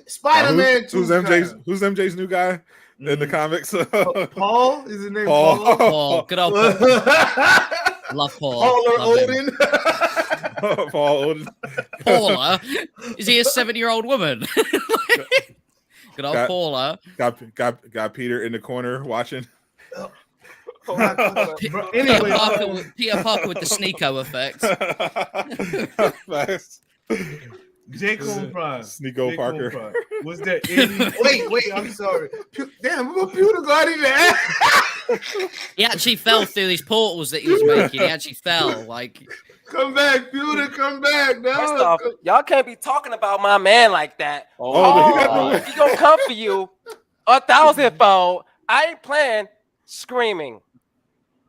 Spider-Man. Who's MJ's new guy in the comics? Paul is his name. Paul. Good old Paul. Love Paul. Odin. Paul Odin. Paula? Is he a 7-year-old woman? Good old Paula. Got Peter in the corner watching. Anyway, Peter Parker with the Sneeko effect. Nice. Jacob Prime. Sneeko Parker. Prime. Was that? Wait. I'm sorry. Damn, we're Pewter got even ask. He actually fell through these portals that he was making. He actually fell. Like, come back, Pewter. Come back. Now, first off, y'all can't be talking about my man like that. He gonna come for you 1,000-fold. I ain't playing screaming.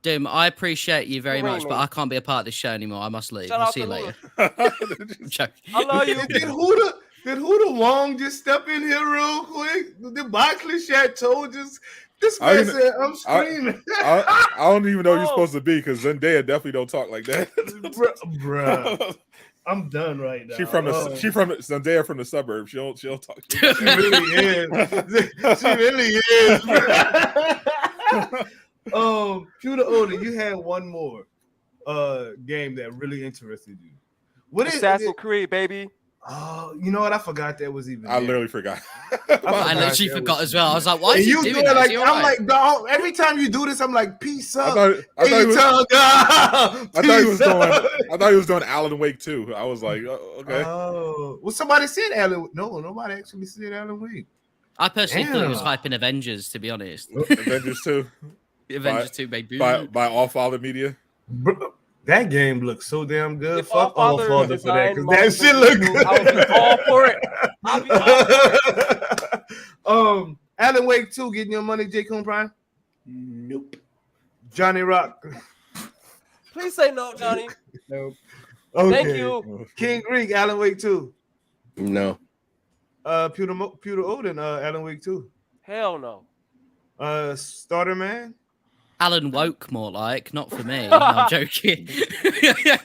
Doom, I appreciate you very much, but I can't be a part of this show anymore. I must leave. I'll see you later. I love you. Did Huda Wong just step in here real quick? Did Barclay Chateau just? This man said, I'm screaming. I don't even know who you're supposed to be, because Zendaya definitely don't talk like that. Bruh. I'm done right now. She from Zendaya from the suburbs. She'll talk. She really is. She really is. Pewter Odin, you had one more game that really interested you. What is Assassin's Creed, baby. Oh, you know what? I forgot that was even. I literally forgot. I literally forgot as well. I was like, why is you he doing it that? like Is he I'm alright? like, dog. Every time you do this, I'm like, peace up. I thought he was doing Alan Wake too. I was like, okay. Oh, well, somebody said Alan. No, nobody actually said Alan Wake. I personally thought he was Damn. hyping Avengers, to be honest. Avengers 2 Avengers 2, baby. by All Father Media. Bro, that game looks so damn good. If Fuck all Father for that, designed because that shit look good. I would be all for it. I'll be all for it. Alan Wake 2 getting your money, J. Coon Prime? Nope. Johnny Rock. Please say no, Johnny. Nope. Okay. Thank you. King Greek, Alan Wake 2. No. Pewter Odin, Alan Wake 2. Hell no. Starter Man. Alan Woke, more like, not for me. No, I'm joking.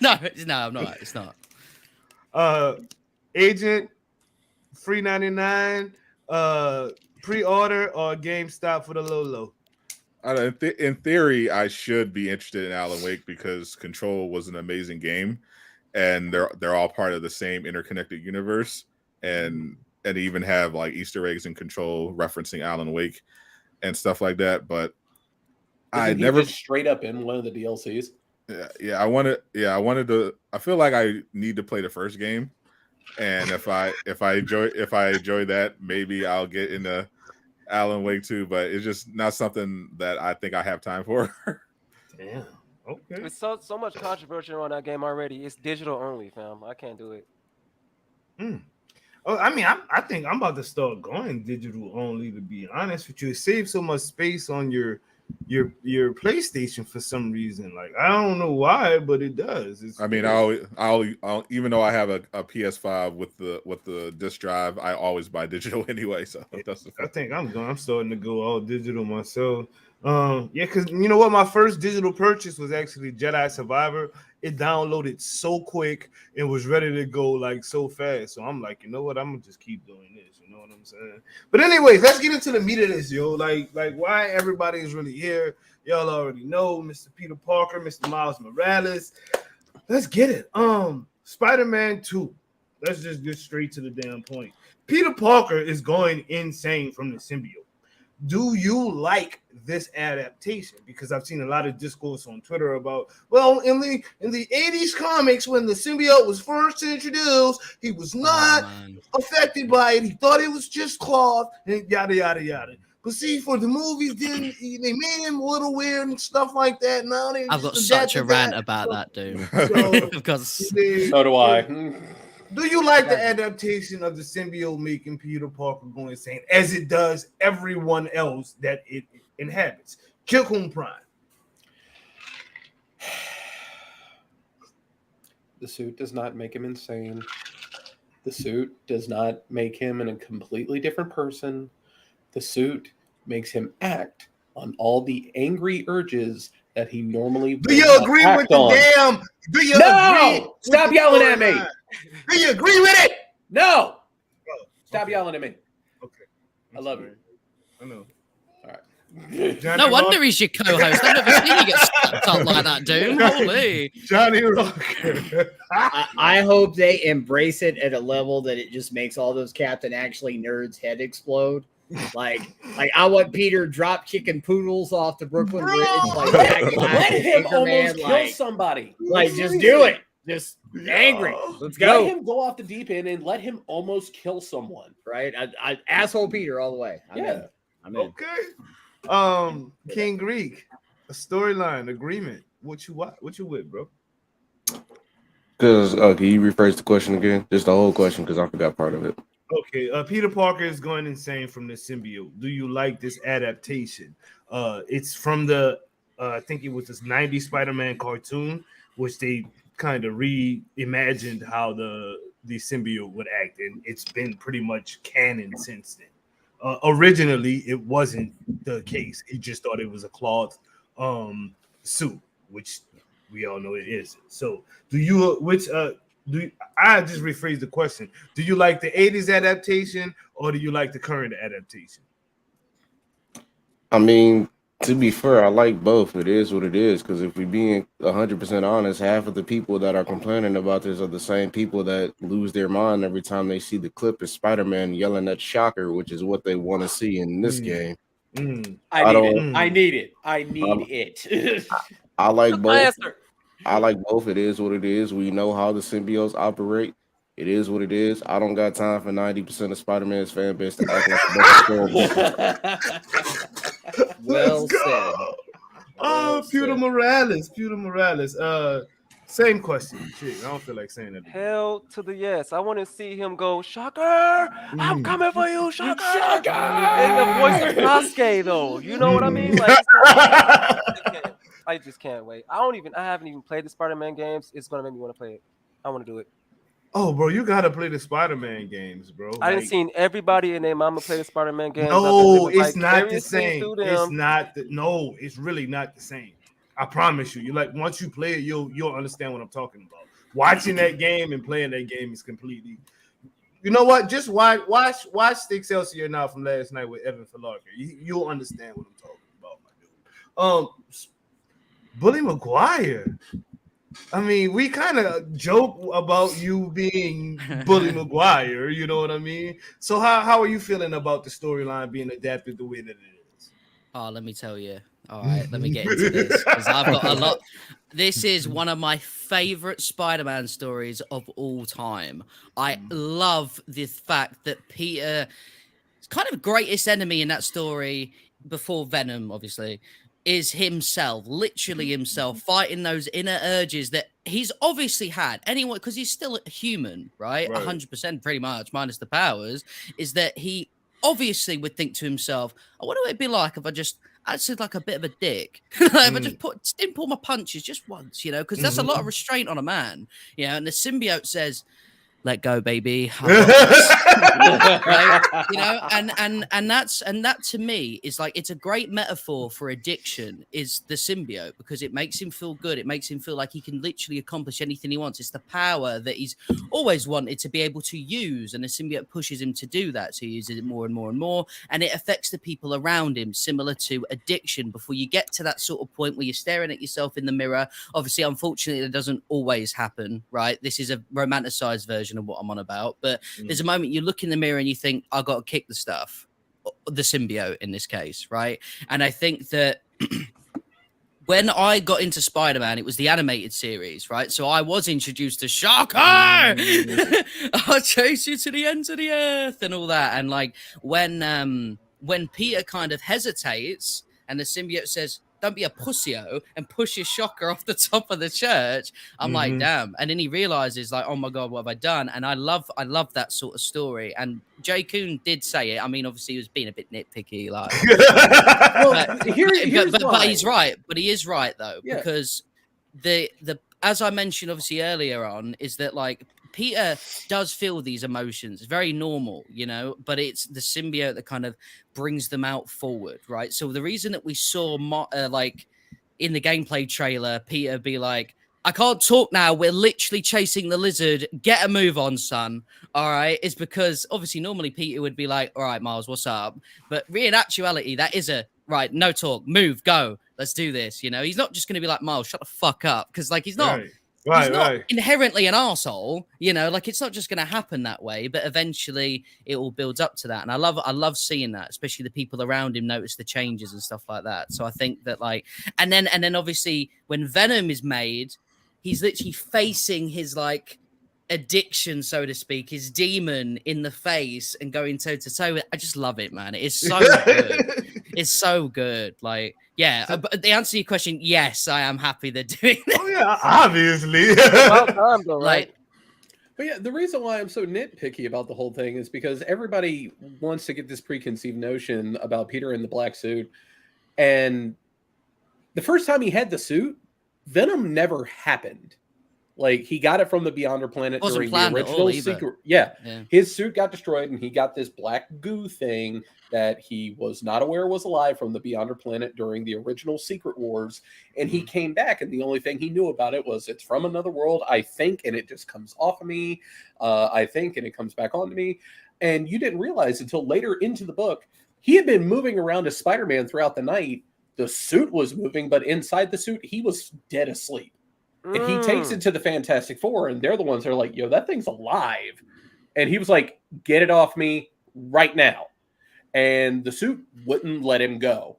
no, I'm not. It's not. Agent, free 99, pre-order or GameStop for the low. In theory, I should be interested in Alan Wake because Control was an amazing game, and they're all part of the same interconnected universe, and even have like Easter eggs in Control referencing Alan Wake and stuff like that. But I never just straight up in one of the DLCs. I wanted to. I feel like I need to play the first game, and if I enjoy that, maybe I'll get into Alan Wake 2, but it's just not something that I think I have time for. Damn. Okay. There's so much controversy around that game already. It's digital only, fam. I can't do it. Oh, I mean, I think I'm about to start going digital only. To be honest with you, it saves so much space on your PlayStation for some reason. Like I don't know why, but it does. I mean, I'll even though I have a PS5 with the disc drive, I always buy digital anyway. So that's I think I'm starting to go all digital myself. Yeah, because you know what, my first digital purchase was actually Jedi Survivor. It downloaded so quick and was ready to go like so fast. So I'm like, you know what, I'm gonna just keep doing this. You know what I'm saying? But anyways, let's get into the meat of this, yo. Like why everybody is really here. Y'all already know Mr. Peter Parker, Mr. Miles Morales. Let's get it. Spider-Man 2. Let's just get straight to the damn point. Peter Parker is going insane from the symbiote. Do you like this adaptation? Because I've seen a lot of discourse on Twitter about, well, in the 80s comics, when the symbiote was first introduced, he was not affected by it. He thought it was just cloth, and yada yada yada. But see, for the movies, then they made him a little weird and stuff like that. Now I've got such a rant about that, dude. So do I. Do you like the adaptation of the symbiote making Peter Parker go insane, as it does everyone else that it inhabits? J. Coon Prime. The suit does not make him insane. The suit does not make him a completely different person. The suit makes him act on all the angry urges that he normally do you agree with the damn? Do you agree? Stop yelling at me. Do you agree with it? No. Stop yelling at me. Okay. I love you. I know. All right. No wonder he's your co-host. I've never seen you get stuck up like that, dude. Holy. Johnny Rocker. I hope they embrace it at a level that it just makes all those Captain Actually nerds' head explode. Like I want Peter drop kicking poodles off the Brooklyn Bridge. Like let him almost kill somebody. Like just do it. Just angry. Let's go. Let him go off the deep end and let him almost kill someone. Right? I asshole Peter all the way. I'm in. Okay. King Greek, a storyline agreement. What you with, bro? Because can you rephrase the question again? Just the whole question, because I forgot part of it. Okay, Peter Parker is going insane from the symbiote. Do you like this adaptation? It's from the I think it was this 90s Spider-Man cartoon, which they kind of reimagined how the symbiote would act, and it's been pretty much canon since then. Originally, it wasn't the case. He just thought it was a cloth suit, which we all know it is. So, do you I just rephrase the question. Do you like the 80s adaptation or do you like the current adaptation? I mean, to be fair, I like both. It is what it is. Because if we being 100% honest, half of the people that are complaining about this are the same people that lose their mind every time they see the clip of Spider-Man yelling at Shocker, which is what they want to see in this game. I need it. I like both. I like both. It is what it is. We know how the symbiotes operate. It is what it is. I don't got time for 90% of Spider-Man's fan base to act like the Well said. Oh, Peter Morales. Same question. Shit, I don't feel like saying that. Hell to the yes. I want to see him go, Shocker, I'm coming for you, Shocker. In the voice of Sasuke, though. You know what I mean? Like, I just can't wait. I haven't even played the Spider-Man games. It's gonna make me want to play it. I want to do it. Oh, bro, you gotta play the Spider-Man games, bro. I didn't seen everybody and their mama play the Spider-Man games. No, it's not the same. No, it's really not the same. I promise you. You like once you play it, you'll understand what I'm talking about. Watching that game and playing that game is completely. You know what? Just watch the Excelsior now from last night with Evan Filarka. You'll understand what I'm talking about, my dude. Bully Maguire. I mean, we kind of joke about you being Bully Maguire, you know what I mean? So how are you feeling about the storyline being adapted the way that it is? Oh, let me tell you. All right, let me get into this because I've got a lot. This is one of my favorite Spider-Man stories of all time. I love the fact that Peter is kind of greatest enemy in that story before Venom, obviously, is himself, literally himself, fighting those inner urges that he's obviously had. Anyone, because he's still a human, right? 100% pretty much, minus the powers, is that he obviously would think to himself, I wonder what it'd be like if I just acted like a bit of a dick. If I just didn't pull my punches just once, you know, because that's a lot of restraint on a man, you know, and the symbiote says, let go, baby. Right? You know, and that to me is like, it's a great metaphor for addiction is the symbiote, because it makes him feel good. It makes him feel like he can literally accomplish anything he wants. It's the power that he's always wanted to be able to use, and the symbiote pushes him to do that. So he uses it more and more and more, and it affects the people around him, similar to addiction. Before you get to that sort of point where you're staring at yourself in the mirror, obviously, unfortunately, it doesn't always happen, right? This is a romanticized version of what I'm on about, but there's a moment you look in the mirror and you think, I got to kick the stuff, the symbiote in this case, right? And I think that when I got into Spider-Man, it was the animated series, right? So I was introduced to Shocker. I'll chase you to the ends of the earth and all that. And like when Peter kind of hesitates and the symbiote says, don't be a pussyo, and pushes Shocker off the top of the church, I'm like, damn. And then he realizes, like, oh my God, what have I done? And I love that sort of story. And Jay Kuhn did say it. I mean, obviously, he was being a bit nitpicky, like, but he's right. But he is right though, because the as I mentioned obviously earlier on, is that like Peter does feel these emotions. It's very normal, you know, but it's the symbiote that kind of brings them out forward, right? So the reason that we saw like in the gameplay trailer, Peter be like, I can't talk now, we're literally chasing the lizard, get a move on, son. All right, is because obviously normally Peter would be like, all right, Miles, what's up? But in actuality, that is a right, no talk, move, go, let's do this. You know, he's not just going to be like, Miles, shut the fuck up, because like he's not inherently an arsehole, you know, like it's not just going to happen that way, but eventually it all builds up to that. And I love seeing that, especially the people around him notice the changes and stuff like that. So I think that like, and then obviously when Venom is made, he's literally facing his like addiction, so to speak, his demon in the face and going toe to toe. I just love it, man. It is so good. It's so good. Like, yeah, but the answer to your question, yes, I am happy they're doing this. Oh yeah, obviously. Well done, though, right? But yeah, the reason why I'm so nitpicky about the whole thing is because everybody wants to get this preconceived notion about Peter in the black suit. And the first time he had the suit, Venom never happened. Like he got it from the Beyonder planet Wasn't during the planned at all original either. secret. Yeah. Yeah. His suit got destroyed, and he got this black goo thing that he was not aware was alive from the Beyonder planet during the original Secret Wars. And he came back, and the only thing he knew about it was it's from another world, I think, and it just comes off of me. I think, and it comes back onto me. And you didn't realize until later into the book, he had been moving around as Spider-Man throughout the night. The suit was moving, but inside the suit, he was dead asleep. And he takes it to the Fantastic Four, and they're the ones that are like, yo, that thing's alive. And he was like, get it off me right now. And the suit wouldn't let him go.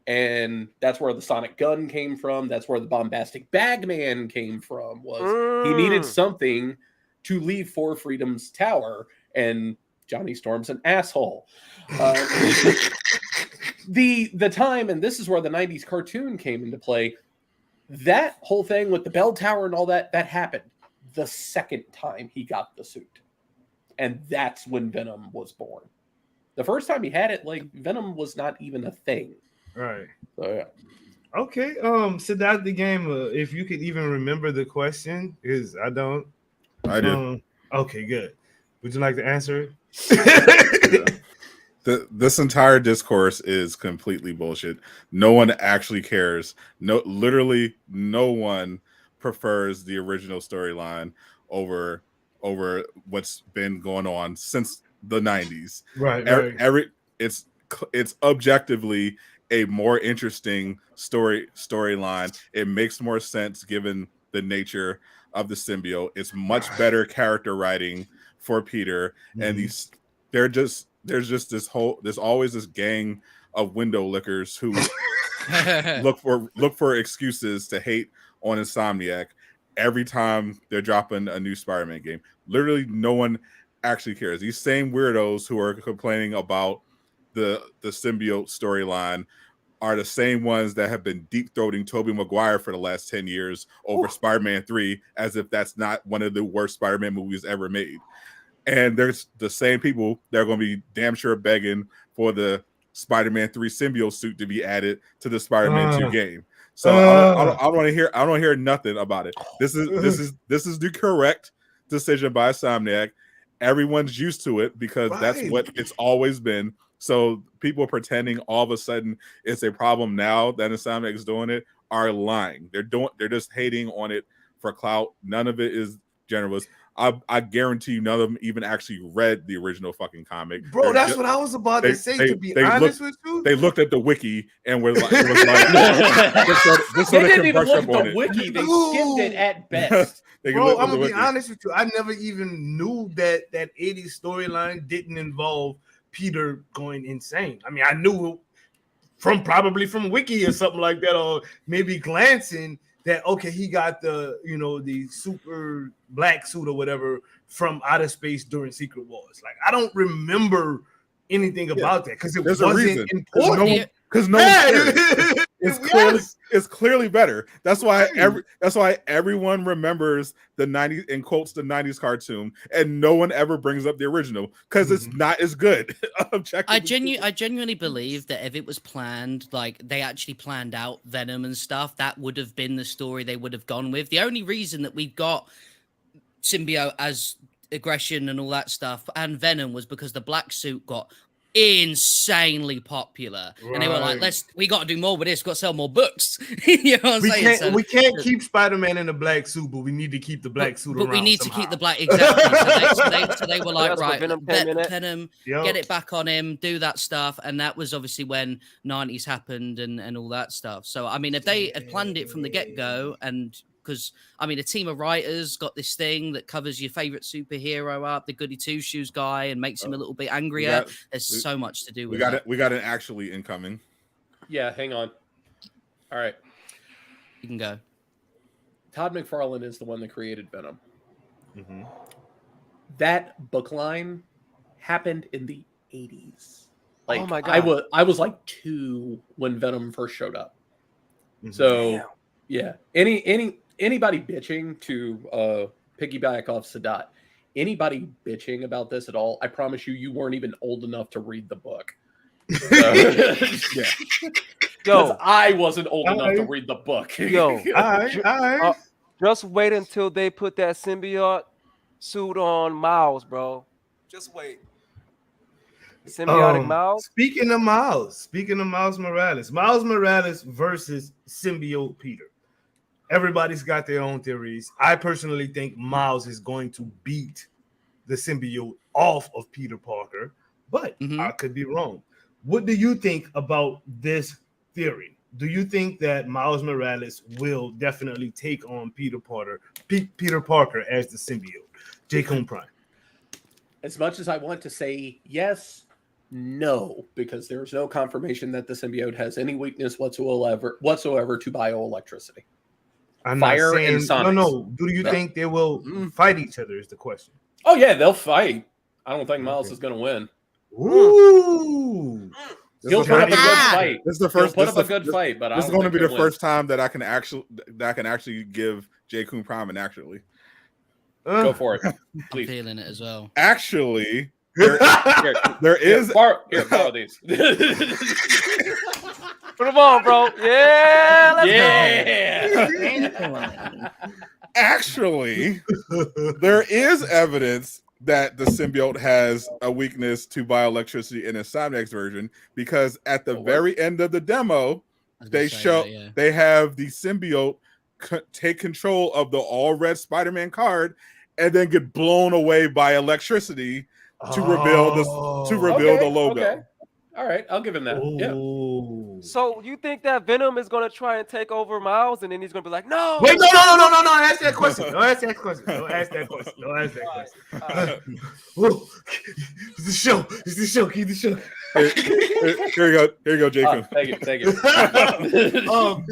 And that's where the sonic gun came from. That's where the bombastic Bagman came from, was he needed something to leave For Freedom's tower. And Johnny Storm's an asshole. The time, and this is where the 90s cartoon came into play, that whole thing with the bell tower and all that happened the second time he got the suit. And that's when Venom was born. The first time he had it, like, Venom was not even a thing. Right. So, yeah. Okay. So that's the game. If you could even remember the question, is I don't. I do. Okay, good. Would you like to answer it? This entire discourse is completely bullshit. No one actually cares. Literally no one prefers the original storyline over what's been going on since the 90s. Right. It's objectively a more interesting storyline. It makes more sense given the nature of the symbiote. It's much better character writing for Peter, and there's always this gang of window lickers who look for excuses to hate on Insomniac every time they're dropping a new Spider-Man game. Literally no one actually cares. These same weirdos who are complaining about the symbiote storyline are the same ones that have been deep-throating Tobey Maguire for the last 10 years over Spider-Man 3, as if that's not one of the worst Spider-Man movies ever made. And there's the same people that are going to be damn sure begging for the Spider-Man 3 symbiote suit to be added to the Spider-Man 2 game. So I don't want to hear. I don't hear nothing about it. This is the correct decision by Insomniac. Everyone's used to it because that's what it's always been. So people pretending all of a sudden it's a problem now that Insomniac is doing it are lying. They're just hating on it for clout. None of it is generous. I guarantee you none of them even actually read the original fucking comic. Bro, that's what I was about to say, to be honest with you. They looked at the wiki and were like, it was like this they didn't even look at the wiki. They skimmed it at best. Bro, I'm going to be honest with you. I never even knew that 80s storyline didn't involve Peter going insane. I mean, I knew probably from wiki or something like that, or maybe glancing that, okay, he got the super black suit or whatever from outer space during Secret Wars. Like, I don't remember anything about that because it wasn't important. Because no one cares. It's clearly better. That's why everyone remembers the 90s and quotes the 90s cartoon, and no one ever brings up the original because it's not as good. I genuinely believe that if it was planned, like they actually planned out Venom and stuff, that would have been the story they would have gone with. The only reason that we got symbiote as aggression and all that stuff and Venom was because the black suit got insanely popular, and they were like, we got to do more with this, got to sell more books. You know what I'm saying? We can't keep Spider-Man in a black suit, but we need to keep the black suit around. But we need somehow. to keep the black, exactly. So they were like, right, Venom, get it back on him, do that stuff. And that was obviously when 90s happened and all that stuff. So I mean, if they had planned it from the get-go, and because I mean, a team of writers got this thing that covers your favorite superhero up, the goody two shoes guy, and makes him a little bit angrier. There's so much to do with it. We got an actually incoming. Yeah, hang on. All right, you can go. Todd McFarlane is the one that created Venom. Mm-hmm. That book line happened in the 80s. Like, oh my God. I was like 2 when Venom first showed up. Mm-hmm. So yeah, anybody bitching to piggyback off Sadat, anybody bitching about this at all, I promise you weren't even old enough to read the book. Yo, I wasn't old enough to read the book. Yo, Just wait until they put that symbiote suit on Miles, bro. Just wait. Symbiotic Miles. Speaking of Miles Morales versus symbiote Peter. Everybody's got their own theories. I personally think Miles is going to beat the symbiote off of Peter Parker, but I could be wrong. What do you think about this theory? Do you think that Miles Morales will definitely take on Peter Parker as the symbiote? J. Coon Prime. As much as I want to say yes, no, because there's no confirmation that the symbiote has any weakness whatsoever to bioelectricity. I'm Fire not saying, and sonics. No. Do you think they will fight each other is the question. Oh, yeah, they'll fight. I don't think Miles is going to win. Ooh. He'll put up a good fight. This is the first. He'll put up a good fight, but this is going to be the first time that I can actually give J. Coon Prime an actually. Go for it, please. I'm feeling it as well. Actually, there is. Borrow these. Put them on, bro. Yeah. Actually, there is evidence that the symbiote has a weakness to bioelectricity in a Insomniac's version, because at the very end of the demo, they show they have the symbiote take control of the all red Spider-Man card and then get blown away by electricity to reveal the logo. Okay. All right, I'll give him that. Yeah. So you think that Venom is gonna try and take over Miles, and then he's gonna be like, "No, wait, no! Ask that question. Don't ask that question. It's the show. Keep the show. Here you go, Jacob. Thank you.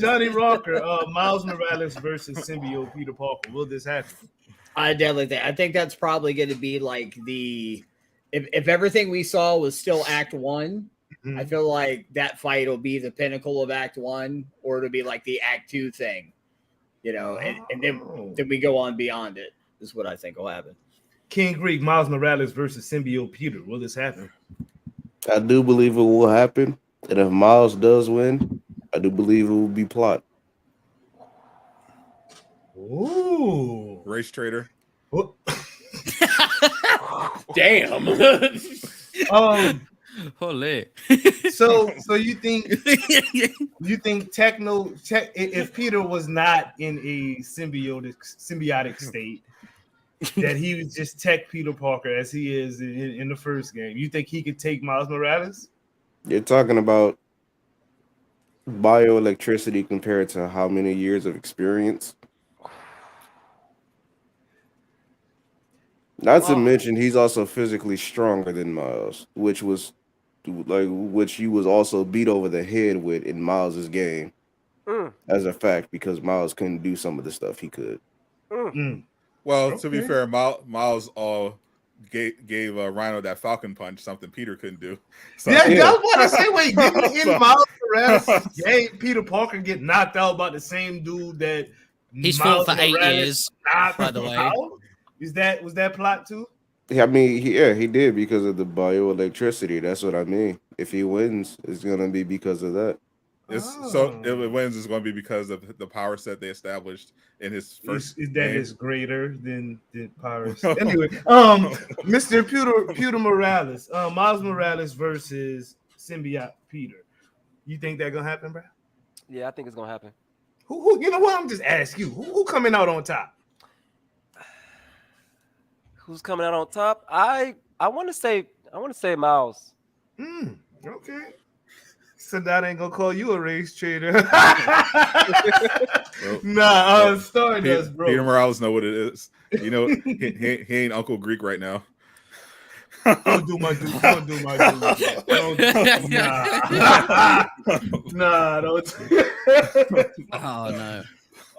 Johnny Rocker, Miles Morales versus symbiote Peter Parker. Will this happen? I think that's probably going to be like if everything we saw was still Act 1. I feel like that fight will be the pinnacle of Act 1, or it'll be like the Act 2 thing, and then we go on beyond it, is what I think will happen. King Greek, Miles Morales versus symbiote Peter. Will this happen? I do believe it will happen. And if Miles does win, I do believe it will be plot. Ooh. Race trader. Damn. Holy. So you think if Peter was not in a symbiotic state, that he was just tech Peter Parker as he is in the first game, you think he could take Miles Morales? You're talking about bioelectricity compared to how many years of experience? Not to mention, he's also physically stronger than Miles, which he was also beat over the head with in Miles's game, as a fact, because Miles couldn't do some of the stuff he could. Well, to be fair, Miles gave Rhino that Falcon punch, something Peter couldn't do. So, I was about to say, wait, didn't Miles Morales Peter Parker get knocked out by the same dude that he's fought for 8 years, by the way. Was that plot too? I mean, he did because of the bioelectricity. That's what I mean. If he wins, it's gonna be because of that. So if it wins, it's going to be because of the power set they established in his first. Is that is greater than power set? Anyway, Mr. Peter Morales, Miles Morales versus symbiote Peter. You think that's gonna happen, bro? Yeah, I think it's gonna happen. Who? You know what? I'm just asking you. Who coming out on top? Who's coming out on top? I want to say Miles. Okay. So that ain't gonna call you a race trader. Stardust, bro. Peter Morales know what it is. You know, he ain't Uncle Greek right now. Don't do my dude. Nah, don't. Oh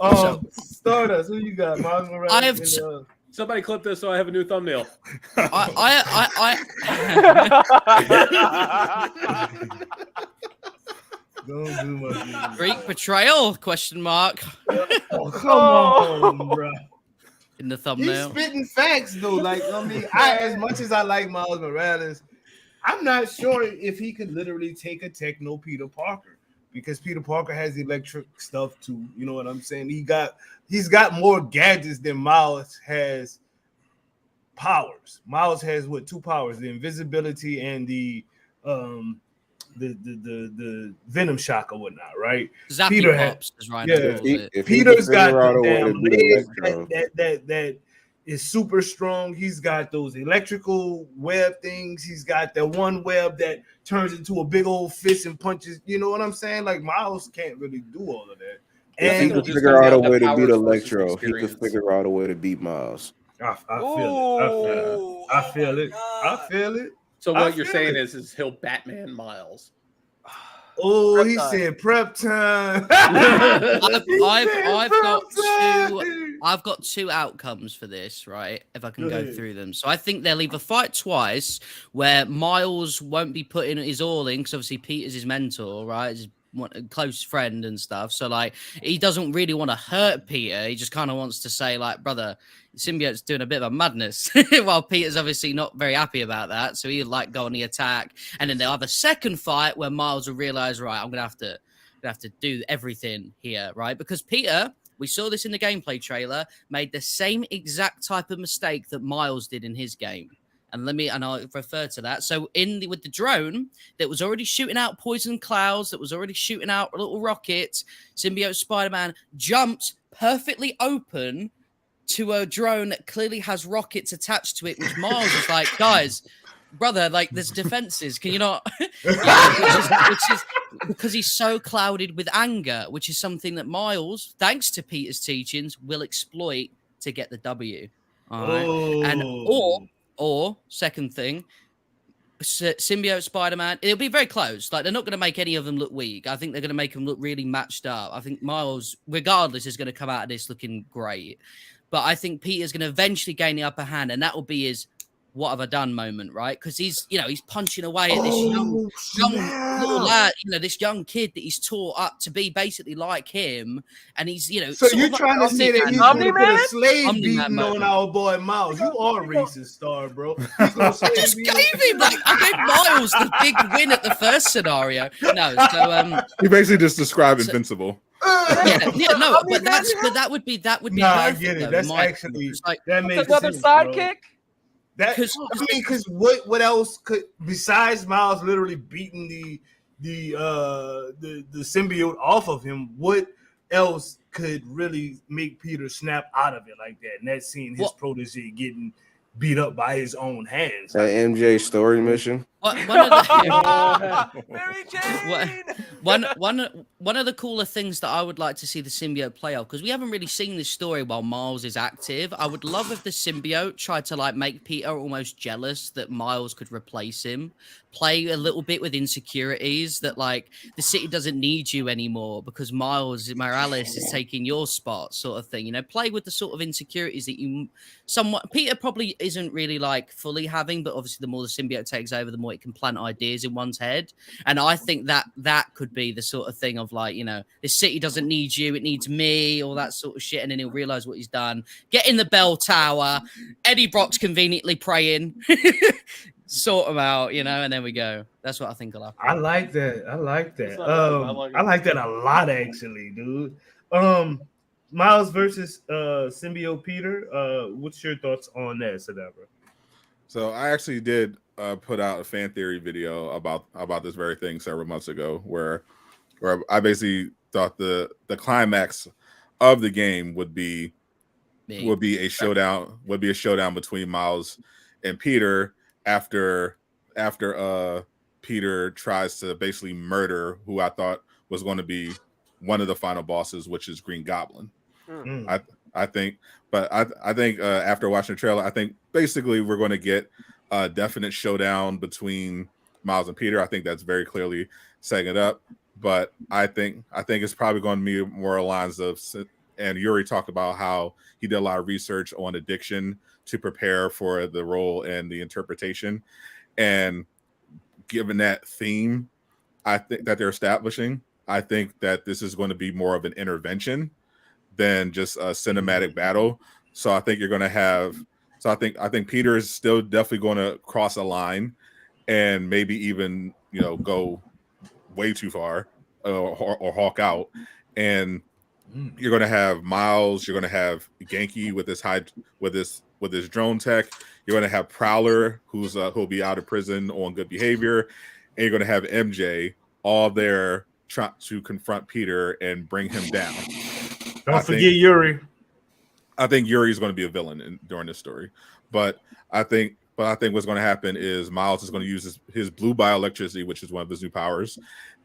no. Stardust, who you got? Miles Morales. Somebody clip this so I have a new thumbnail. Don't do my Greek betrayal? Question mark. Oh, come on, bro. In the thumbnail. He's spitting facts though. Like, I mean, as much as I like Miles Morales, I'm not sure if he could literally take a techno Peter Parker, because Peter Parker has the electric stuff too. You know what I'm saying? He's got more gadgets than Miles has powers. Miles has what, 2 powers: the invisibility and the venom shock or whatnot, right? Zappy Peter pops, has, as Ryan calls it. Peter's got out a way the to damn beat legs Electro. that is super strong. He's got those electrical web things. He's got that one web that turns into a big old fist and punches. You know what I'm saying? Like Miles can't really do all of that. If he And could just figure comes out a down to way to beat powers versus Electro, he could experience. figure out a way to beat Miles. I feel it. So I what you're feel saying it. is he'll Batman Miles. Oh, Prep he time. said prep time. I've got 2 outcomes for this, right? If I can go Good. through them. So I think they'll either fight twice, where Miles won't be putting his all in, because obviously Peter's his mentor, right? His close friend and stuff. So like he doesn't really want to hurt Peter. He just kind of wants to say, like, brother, Symbiote's doing a bit of a madness. While Peter's obviously not very happy about that. So he'd like go on the attack. And then they'll have a second fight where Miles will realize, right, I'm gonna have to do everything here, right? Because Peter, we saw this in the gameplay trailer, made the same exact type of mistake that Miles did in his game. And I'll refer to that. So with the drone that was already shooting out poison clouds, that was already shooting out little rockets, Symbiote Spider-Man jumped perfectly open to a drone that clearly has rockets attached to it, which Miles is like, guys, brother, like there's defenses. Can you not? which is because he's so clouded with anger, which is something that Miles, thanks to Peter's teachings, will exploit to get the W. All right. And or second thing, Symbiote Spider-Man, it'll be very close. Like, they're not going to make any of them look weak. I think they're going to make them look really matched up. I think Miles, regardless, is going to come out of this looking great. But I think Peter's going to eventually gain the upper hand, and that will be his "what have I done" moment, right? Because he's punching away at this young little lad, this young kid that he's taught up to be basically like him, and he's So you're trying to say that he's going to put a slave beating on moment. our boy Miles? You are racist, Star, bro. He's gonna I just gave him I gave Miles the big win at the first scenario. No, so He basically just described Invincible. no, but that would be Nah, I perfect, get it. though, That's in my actually opinion. It's like, that makes Another sense, sidekick? bro. Because what else could, besides Miles literally beating the symbiote off of him, what else could really make Peter snap out of it like that? And that's seeing his protege getting beat up by his own hands. That MJ story mission. One of the Mary Jane! one of the cooler things that I would like to see the symbiote play out, because we haven't really seen this story while Miles is active. I would love if the symbiote tried to like make Peter almost jealous that Miles could replace him, play a little bit with insecurities that like the city doesn't need you anymore because Miles Morales is taking your spot, sort of thing. Play with the sort of insecurities that you somewhat Peter probably isn't really like fully having, but obviously the more the symbiote takes over, the more it can plant ideas in one's head. And I think that could be the sort of thing of like, this city doesn't need you, it needs me, all that sort of shit. And then he'll realize what he's done. Get in the bell tower, Eddie Brock's conveniently praying, sort him out, and then we go. That's what I think will happen. I like that. I like that a lot, actually, dude. Miles versus symbiote Peter. What's your thoughts on that, Sadabra? So I actually did put out a fan theory video about this very thing several months ago, where I basically thought the climax of the game would be a showdown between Miles and Peter after Peter tries to basically murder who I thought was going to be one of the final bosses, which is Green Goblin. I think after watching the trailer, I think basically we're going to get a definite showdown between Miles and Peter. I think that's very clearly setting it up. But I think it's probably going to be more lines of, and Yuri talked about how he did a lot of research on addiction to prepare for the role and the interpretation. And given that theme, I think that they're establishing, I think that this is going to be more of an intervention than just a cinematic battle. So I think you're going to have. So I think Peter is still definitely going to cross a line, and maybe even go way too far or Hawk out, and you're going to have Miles. You're going to have Genki with his drone tech. You're going to have Prowler, who'll be out of prison on good behavior, and you're going to have MJ all there trying to confront Peter and bring him down. Don't forget Yuri. I think Yuri is going to be a villain during this story, but I think what's going to happen is Miles is going to use his blue bioelectricity, which is one of his new powers,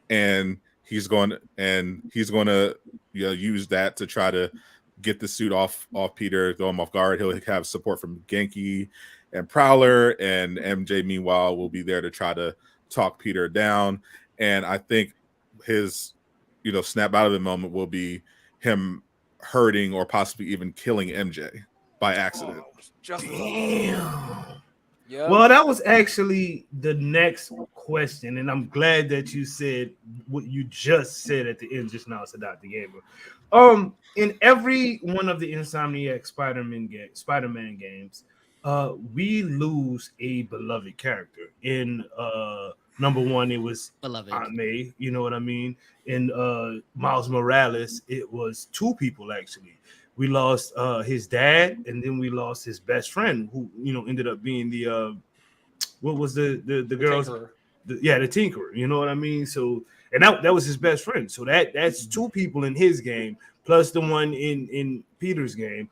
and he's going to use that to try to get the suit off Peter, throw him off guard. He'll have support from Genki and Prowler, and MJ meanwhile will be there to try to talk Peter down. And I think his snap out of the moment will be him hurting or possibly even killing MJ by accident. Damn. Yep. Well, that was actually the next question, and I'm glad that you said what you just said at the end just now, Sadat the Gamer. In every one of the Insomniac Spider-Man games, we lose a beloved character. In number one, it was beloved Aunt May, you know what I mean? In Miles Morales, it was two people actually. We lost his dad, and then we lost his best friend, who ended up being the what was the girl's the Tinkerer. You know what I mean? So, and that was his best friend. So that's two people in his game, plus the one in Peter's game.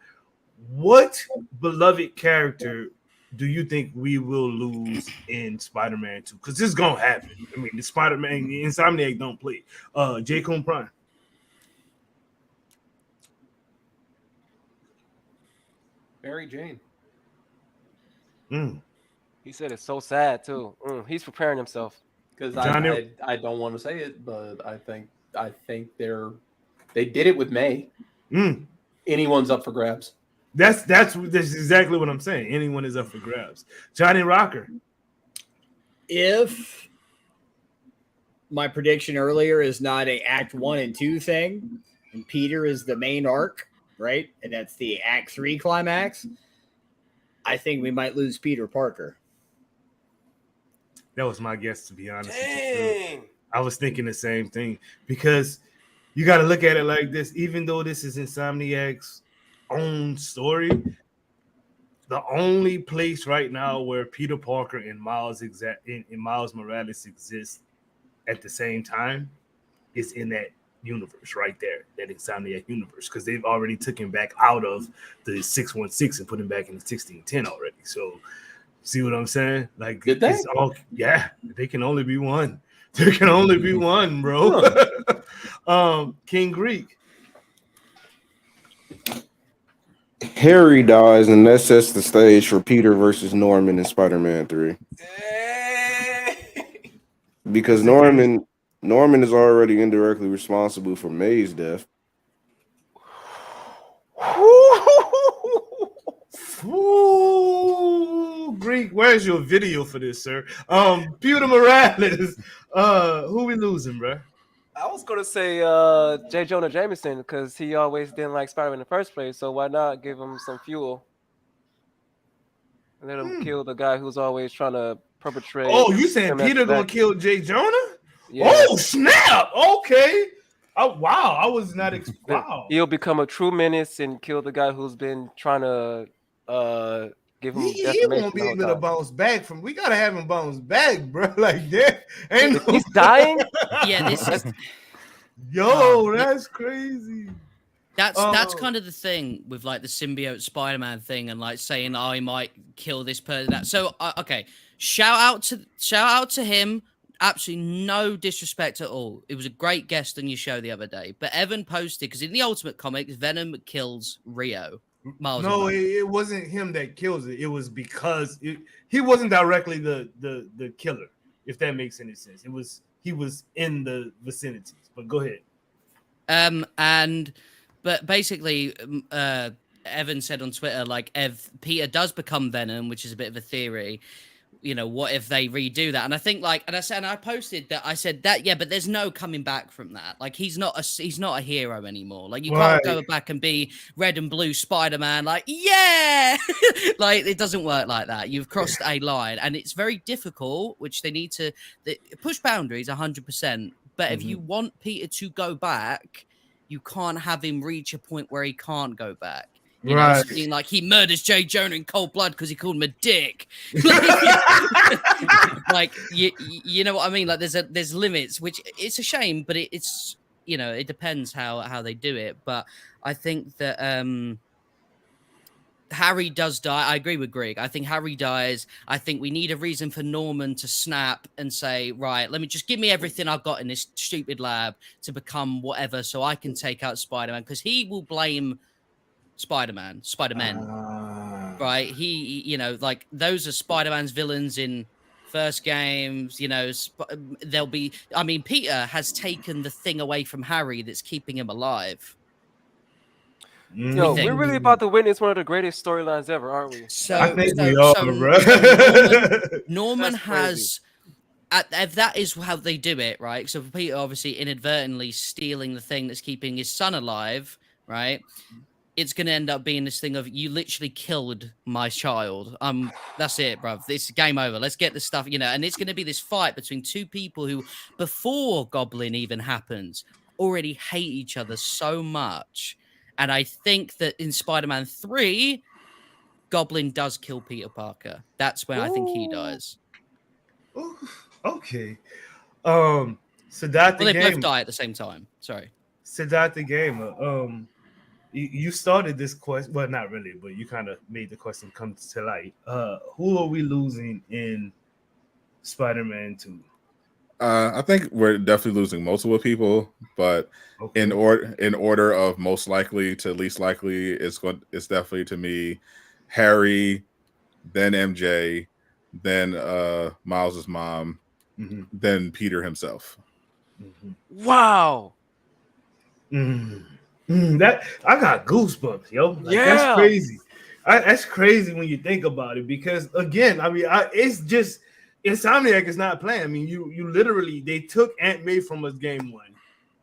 What beloved character do you think we will lose in Spider-Man 2? Because this is gonna happen. I mean, the Spider-Man, the Insomniac don't play. J. Cone Prime. Mary Jane. He said it's so sad too. He's preparing himself. Because I don't want to say it, but I think they did it with May. Anyone's up for grabs. That's exactly what I'm saying. Anyone is up for grabs. Johnny Rocker. If my prediction earlier is not a Act 1 and 2 thing, and Peter is the main arc, right? And that's the Act 3 climax. I think we might lose Peter Parker. That was my guess, to be honest. Dang. I was thinking the same thing, because you got to look at it like this. Even though this is Insomniac's own story, the only place right now where Peter Parker and Miles Morales exist at the same time is in that universe right there, that Insomniac universe, because they've already took him back out of the 616 and put him back in the 1610 already. So see what I'm saying? Like, it's all, they can only be one. There can only be one, bro. King Greek. Harry dies, and that sets the stage for Peter versus Norman in Spider-Man 3. Because Norman is already indirectly responsible for May's death. Ooh, Greek, where's your video for this, sir? Peter Morales. Who we losing, bro? I was gonna say J. Jonah Jameson, because he always didn't like Spider-Man in the first place. So why not give him some fuel and let him kill the guy who's always trying to perpetrate? Oh, you saying Peter gonna kill J. Jonah? Yeah. Oh snap! Okay. Oh wow! I was not wow. He'll become a true menace and kill the guy who's been trying to give him. He won't be able to bounce back from. We gotta have him bounce back, bro. Like that. And he's dying. Yeah, this is. Yo, that's crazy. That's kind of the thing with like the symbiote Spider-Man thing, and like saying I might kill this person. So okay, shout out to him. Absolutely no disrespect at all. It was a great guest on your show the other day. But Evan posted, because in the Ultimate Comics, Venom kills Rio. No, it wasn't him that kills it. It was because he wasn't directly the killer, if that makes any sense. He was in the vicinities. But go ahead. But basically, Evan said on Twitter, like, if Peter does become Venom, which is a bit of a theory, you know, what if they redo that? And I think, like, and I posted that, I said that, yeah, but there's no coming back from that. Like, he's not a hero anymore. Like, you can't go back and be red and blue Spider-Man, like, yeah, like, it doesn't work like that. You've crossed a line, and it's very difficult, which they need to push boundaries 100%. But if you want Peter to go back, you can't have him reach a point where he can't go back. You know, something like he murders Jay Jonah in cold blood because he called him a dick. Like, you know what I mean? Like, there's limits, which it's a shame, but it's you know, it depends how they do it. But I think that Harry does die. I agree with Greg. I think Harry dies. I think we need a reason for Norman to snap and say, right, let me just give me everything I've got in this stupid lab to become whatever so I can take out Spider-Man, because he will blame Spider-Men, right? He, you know, like those are Spider-Man's villains in first games, you know, there'll be, I mean, Peter has taken the thing away from Harry that's keeping him alive. Yo, we're really about to witness one of the greatest storylines ever, aren't we? Norman has, if that is how they do it, right? So Peter obviously inadvertently stealing the thing that's keeping his son alive, right? It's going to end up being this thing of, you literally killed my child. That's it, bruv. It's game over. Let's get the stuff, you know, and it's going to be this fight between two people who, before Goblin even happens, already hate each other so much. And I think that in Spider-Man 3, Goblin does kill Peter Parker. That's when I think he dies. Ooh, okay. So that they both die at the same time. Sorry. So that the game. You started this question. Well, not really, but you kind of made the question come to light. Who are we losing in Spider-Man 2? I think we're definitely losing multiple people, but in order of most likely to least likely, it's definitely, to me, Harry, then MJ, then Miles's mom, then Peter himself. Wow. That I got goosebumps, yo. Like, that's crazy. That's crazy when you think about it, because again, I mean, it's just Insomniac is not playing. I mean, you literally, they took Aunt May from us game 1.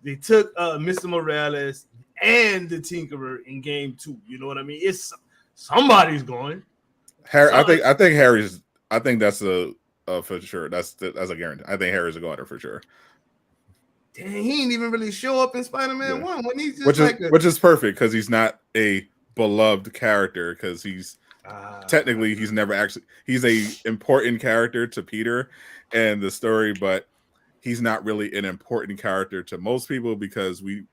They took Mr. Morales and the Tinkerer in game 2. You know what I mean? It's somebody's going. Harry, I think Harry's. I think that's a for sure. That's a guarantee. I think Harry's a goner for sure. Dang, he didn't even really show up in Spider-Man 1 when he's just which is perfect, because he's not a beloved character, because he's technically he's a important character to Peter and the story, but he's not really an important character to most people because we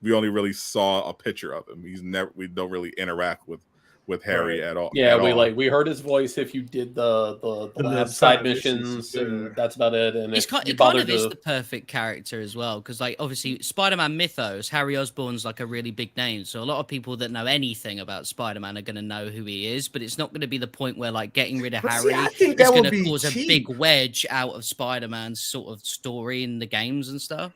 only really saw a picture of him. We don't really interact with Harry at all. Yeah, we heard his voice if you did the lab side missions, and that's about it. And it kind of is the perfect character as well, because like obviously Spider-Man mythos, Harry Osborn's like a really big name, so a lot of people that know anything about Spider-Man are going to know who he is, but it's not going to be the point where like getting rid of Harry is going to cause a big wedge out of Spider-Man's sort of story in the games and stuff.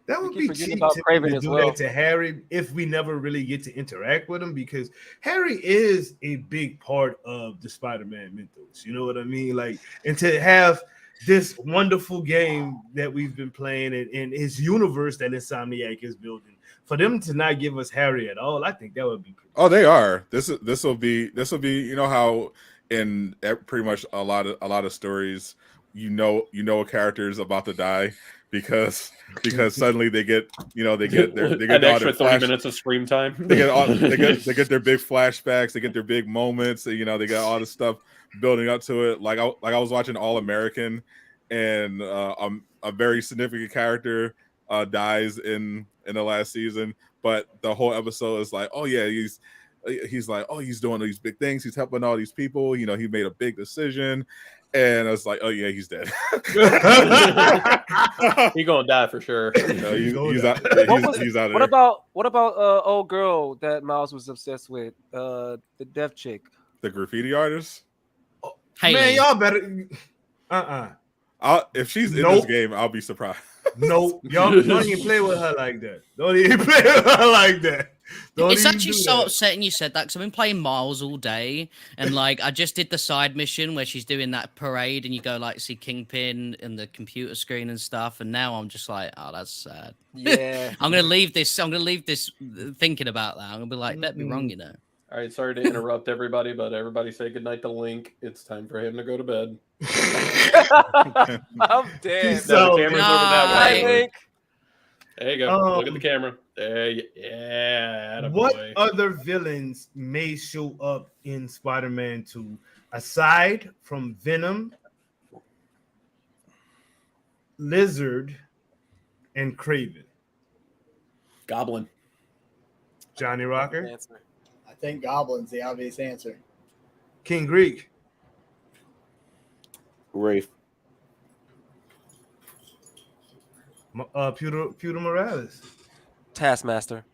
That would be cheap to do that to Harry if we never really get to interact with him, because Harry is a big part of the Spider-Man mythos. You know what I mean? Like, and to have this wonderful game that we've been playing in his universe that Insomniac is building, for them to not give us Harry at all, I think that would be. Oh, they are. This will be. You know how in pretty much a lot of stories, you know a character is about to die. Because suddenly they get an extra 30 minutes of screen time. They get their big flashbacks. They get their big moments. You know, they got all this stuff building up to it. Like I was watching All American, and a very significant character dies in the last season. But the whole episode is like, oh yeah, he's like, oh, he's doing these big things. He's helping all these people. You know, he made a big decision. And I was like, oh yeah, he's dead. He's gonna die for sure. He's out of there. What about old girl that Miles was obsessed with? The deaf chick. The graffiti artist? Hey man, y'all better if she's in this game, I'll be surprised. No, y'all don't even play with her like that. Don't even play with her like that. It's actually so upsetting you said that, because I've been playing Miles all day, and like I just did the side mission where she's doing that parade and you go like see Kingpin and the computer screen and stuff, and now I'm just like, oh, that's sad. Yeah. I'm gonna leave this thinking about that. I'm gonna be like, bet me wrong, you know. All right, sorry to interrupt everybody, but everybody say goodnight to Link. It's time for him to go to bed. I'm dead. The camera's over that way. Link. There you go. Look at the camera. There you, yeah. What Attaboy. other villains may show up in Spider-Man 2 aside from Venom, Lizard, and Kraven? Goblin. Johnny Rocker, Answer. I think Goblin's the obvious answer. King Greek, Wraith. Peter Morales. Taskmaster.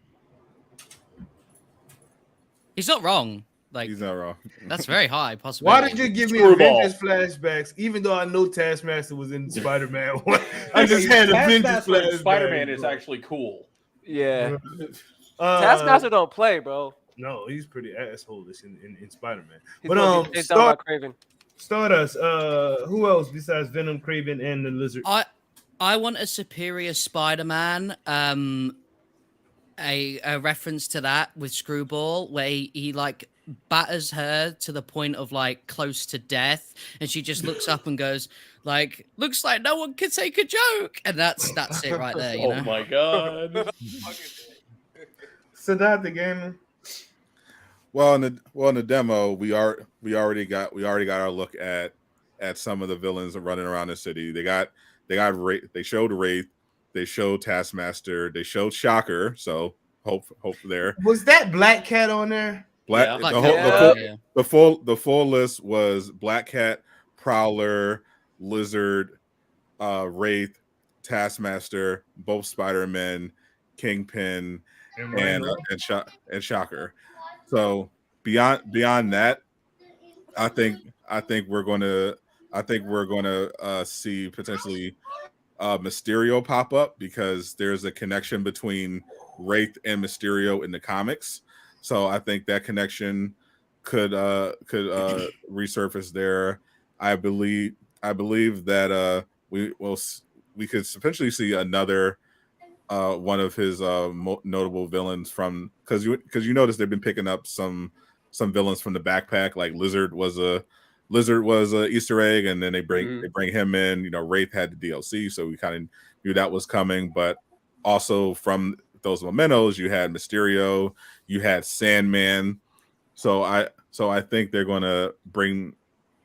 He's not wrong. Like He's not wrong. that's very high Why possibility. did you give me Screwball. Avengers flashbacks? Even though I know Taskmaster was in Spider-Man 1, I just had Avengers Taskmaster in flashbacks. Spider-Man is bro. actually cool. Yeah. Taskmaster. don't play, bro. No, he's pretty assholeish in Spider-Man. He's But gonna get chased down by Kraven. Stardust. Who else besides Venom, Kraven, and the Lizard? I want a superior Spider-Man. A reference to that with Screwball, where he like batters her to the point of like close to death, and she just looks up and goes like, "Looks like no one could take a joke," and that's it right there. You know? Oh my god. Sadat the gamer. Well, in the demo, we already got our look at some of the villains running around the city. They Wraith, they showed Wraith, they showed Taskmaster, they showed Shocker. So hope there. Was that Black Cat on there? Black Yeah. the full list was Black Cat, Prowler, Lizard, Wraith, Taskmaster, both Spider-Men, Kingpin, and Shocker. So beyond that, I think we're gonna see potentially Mysterio pop up, because there's a connection between Wraith and Mysterio in the comics. So I think that connection could resurface there. I believe that we could potentially see another one of his notable villains from, because you notice they've been picking up some villains from the backpack. Like Lizard was a Easter egg, and then they bring him in. You know, Wraith had the DLC, so we kind of knew that was coming. But also from those mementos, you had Mysterio, you had Sandman. So I think they're going to bring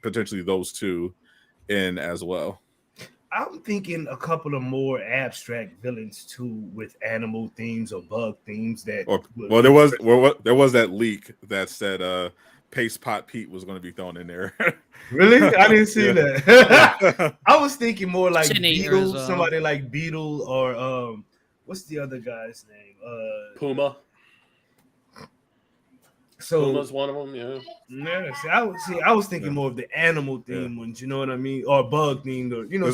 potentially those two in as well. I'm thinking a couple of more abstract villains too, with animal themes or bug themes. There was that leak that said Paste Pot Pete was going to be thrown in there. Really? I didn't see that. I was thinking more like Sin Eater Beetle, as well. somebody like Beetle, or what's the other guy's name? Puma. So Puma's one of them. Yeah. Yeah, I was thinking more of the animal theme ones. You know what I mean? Or bug themed, or you know.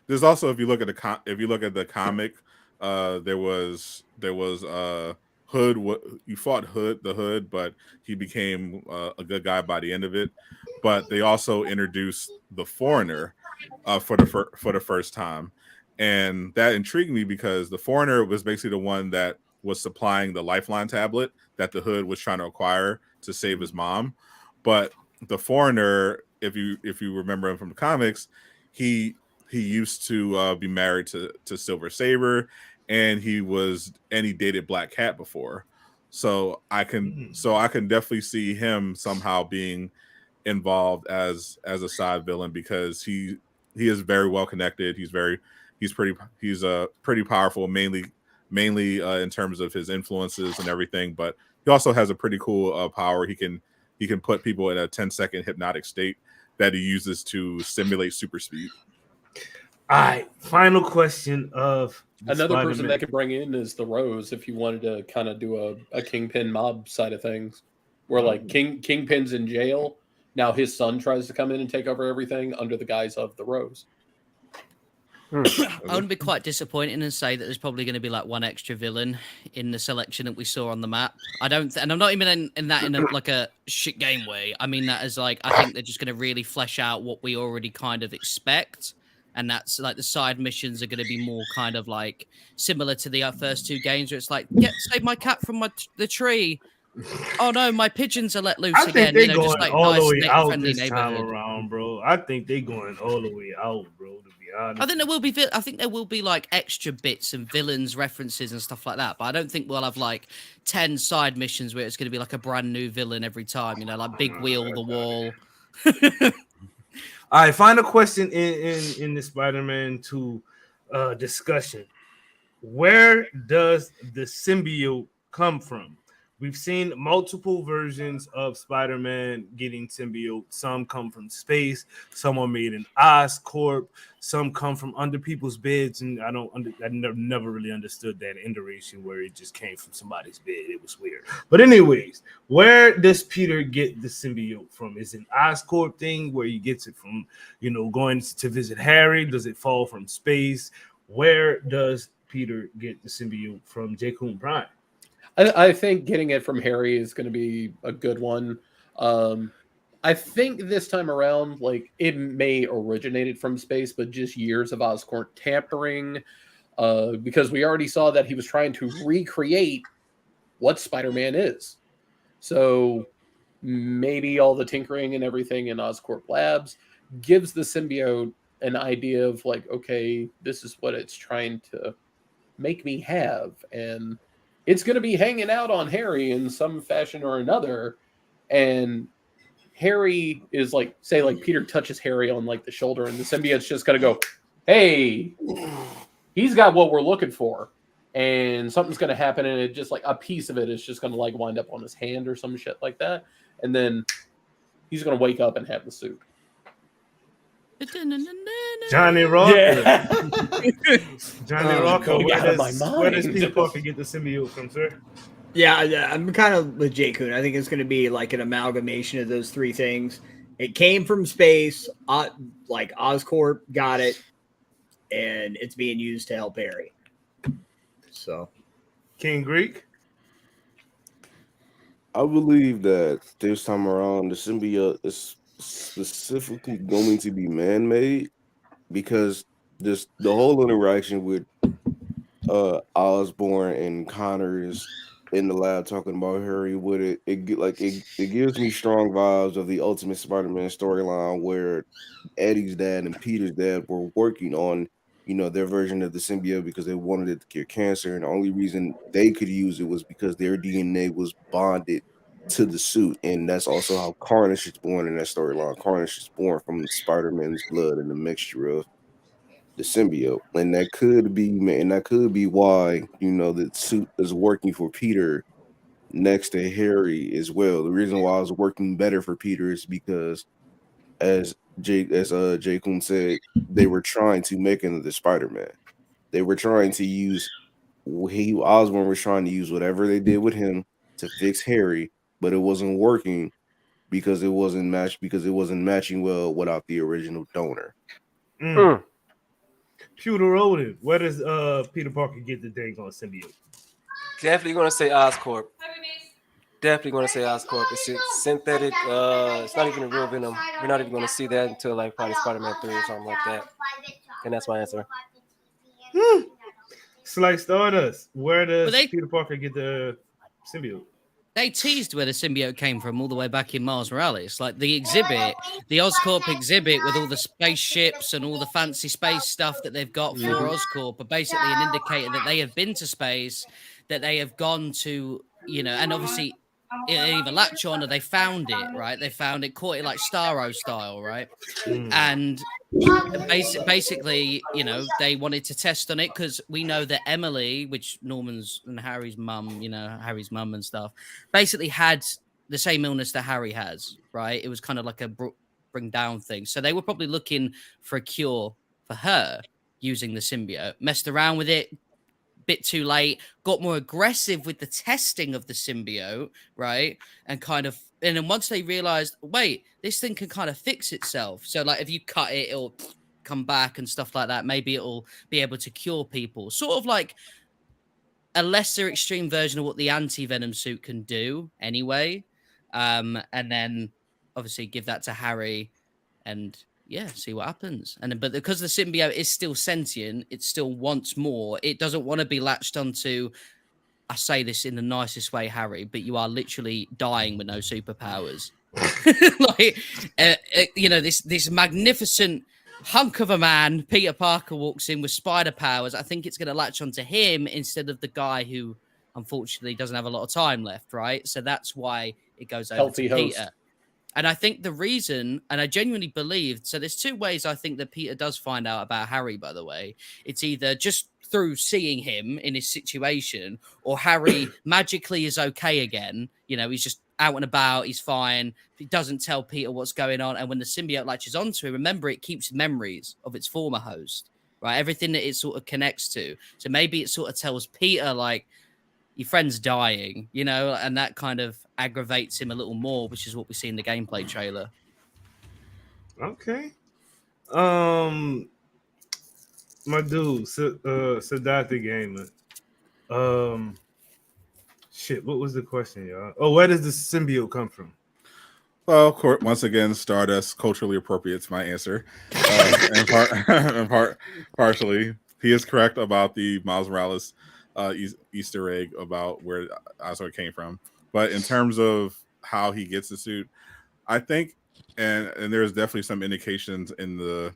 There's also if you look at the comic, there was Hood. You fought the Hood, but he became a good guy by the end of it. But they also introduced the Foreigner for the first time, and that intrigued me because the Foreigner was basically the one that was supplying the Lifeline tablet that the Hood was trying to acquire to save his mom. But the Foreigner, if you remember him from the comics, he used to be married to Silver Saber, and he dated Black Cat before. So I can definitely see him somehow being involved as a side villain, because he is very well connected. He's pretty powerful, mainly in terms of his influences and everything, but he also has a pretty cool power. He can put people in a 10-second hypnotic state that he uses to simulate super speed. All right, final question of another person that could bring in is the Rose, if you wanted to kind of do a Kingpin mob side of things, where like Kingpin's in jail now, his son tries to come in and take over everything under the guise of the Rose. I would be quite disappointed and say that there's probably going to be like one extra villain in the selection that we saw on the map. I don't, and I'm not even in like a shit game way. I mean that as like, I think they're just going to really flesh out what we already kind of expect, and that's like the side missions are going to be more kind of like similar to the first two games, where it's like, save my cat from the tree. Oh no, my pigeons are let loose I again. Think they're going all the way out this time around, bro. I think they're going all the way out, bro. To be I think there will be like extra bits and villains references and stuff like that, but I don't think we'll have like 10 side missions where it's going to be like a brand new villain every time, like Big Wheel the Wall. All right, final question in the Spider-Man 2 discussion. Where does the symbiote come from? We've seen multiple versions of Spider-Man getting symbiote. Some come from space, some are made in Oscorp, some come from under people's beds, and I never really understood that iteration where it just came from somebody's bed. It was weird. But anyways, where does Peter get the symbiote from? Is it an Oscorp thing where he gets it from, going to visit Harry? Does it fall from space? Where does Peter get the symbiote from? J. Coon Prime. I think getting it from Harry is going to be a good one. I think this time around, like, it may originated from space, but just years of Oscorp tampering, because we already saw that he was trying to recreate what Spider-Man is. So maybe all the tinkering and everything in Oscorp Labs gives the symbiote an idea of like, okay, this is what it's trying to make me have, and it's going to be hanging out on Harry in some fashion or another. And Harry is like, say, like Peter touches Harry on like the shoulder, and the symbiote's just going to go, hey, he's got what we're looking for. And something's going to happen, and it just like a piece of it is just going to like wind up on his hand or some shit like that. And then he's going to wake up and have the suit. Johnny Rock. Yeah. Johnny Rock. Where does Peter mind. Parker get the symbiote from, sir? Yeah, I'm kind of with J. Coon. I think it's going to be like an amalgamation of those three things. It came from space, like Oscorp got it, and it's being used to help Harry. So, King Greek. I believe that this time around the symbiote is specifically going to be man-made, because the whole interaction with Osborn and Connors in the lab talking about Harry with it gives me strong vibes of the Ultimate Spider-Man storyline where Eddie's dad and Peter's dad were working on their version of the symbiote because they wanted it to cure cancer, and the only reason they could use it was because their DNA was bonded to the suit. And that's also how Carnage is born in that storyline. Carnage is born from Spider-Man's blood and the mixture of the symbiote, and that could be why the suit is working for Peter next to Harry as well. The reason why it's working better for Peter is because, as Jay Coon said, they were trying to make another Spider-Man. They were trying to use Osborn was trying to use whatever they did with him to fix Harry, but it wasn't working because it wasn't matching well without the original donor. Pewter Roden, where does Peter Parker get the dang on symbiote? Definitely going to say Oscorp. Definitely going to say Oscorp. It's synthetic. It's not even a real Venom. We're not even going to see that until like probably Spider-Man 3 or something like that. And that's my answer. It's like Stardust. Where does Peter Parker get the symbiote? They teased where the symbiote came from all the way back in Miles Morales. Like the exhibit, the Oscorp exhibit with all the spaceships and all the fancy space stuff that they've got for Oscorp are basically an indicator that they have been to space, that they have gone to, and obviously either latch on or they found it, right? They found it, caught it like Starro style, right? And basically, they wanted to test on it because we know that Emily, which Norman's and Harry's mum, Harry's mum and stuff, basically had the same illness that Harry has, right? It was kind of like a bring down thing. So they were probably looking for a cure for her using the symbiote, messed around with it, bit too late, got more aggressive with the testing of the symbiote, right? And then once they realized, wait, this thing can kind of fix itself. So like if you cut it, it'll come back and stuff like that. Maybe it'll be able to cure people. Sort of like a lesser extreme version of what the anti-venom suit can do anyway. And then obviously give that to Harry and see what happens. But because the symbiote is still sentient, it still wants more. It doesn't want to be latched onto, I say this in the nicest way, Harry, but you are literally dying with no superpowers. This magnificent hunk of a man, Peter Parker, walks in with spider powers, I think it's going to latch onto him instead of the guy who, unfortunately, doesn't have a lot of time left, right? So that's why it goes over Healthy to host. Peter. And I think the reason, and I genuinely believe, so there's two ways I think that Peter does find out about Harry, by the way. It's either just through seeing him in his situation, or Harry magically is okay again. You know, he's just out and about, he's fine. He doesn't tell Peter what's going on. And when the symbiote latches onto him, remember, it keeps memories of its former host, right? Everything that it sort of connects to. So maybe it sort of tells Peter, like, your friend's dying, you know, and that kind of aggravates him a little more, which is what we see in the gameplay trailer. Okay. My dude, Siddhartha Gamer. Shit, what was the question, y'all? Oh, where does the symbiote come from? Well, of course, once again, Stardust culturally appropriate to my answer, and partially, he is correct about the Miles Morales Easter egg about where Osborn came from. But in terms of how he gets the suit, I think, and there's definitely some indications in the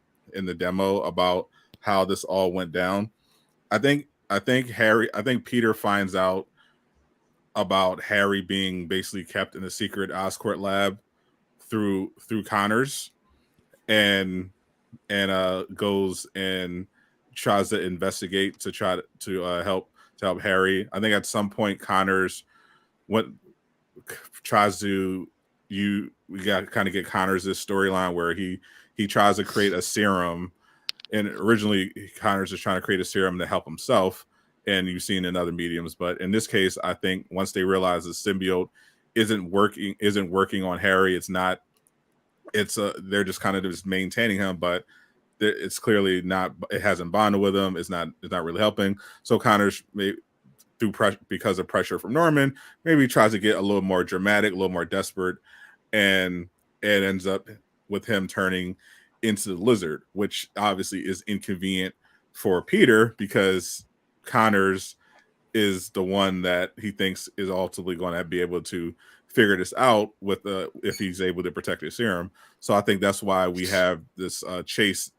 demo about how this all went down. I think Peter finds out about Harry being basically kept in a secret Oscorp lab through Connors, and goes and tries to investigate to try to help Harry. I think at some point Connors tries to we got to kind of get Connors this storyline where he tries to create a serum, and originally Connors is trying to create a serum to help himself, and you've seen in other mediums, but in this case, I think once they realize the symbiote isn't working on Harry, they're just kind of just maintaining him, but it's clearly not, it hasn't bonded with him, it's not really helping. So Connors because of pressure from Norman, maybe tries to get a little more dramatic, a little more desperate, and it ends up with him turning into the Lizard, which obviously is inconvenient for Peter because Connors is the one that he thinks is ultimately going to be able to figure this out with if he's able to protect his serum. So I think that's why we have this chase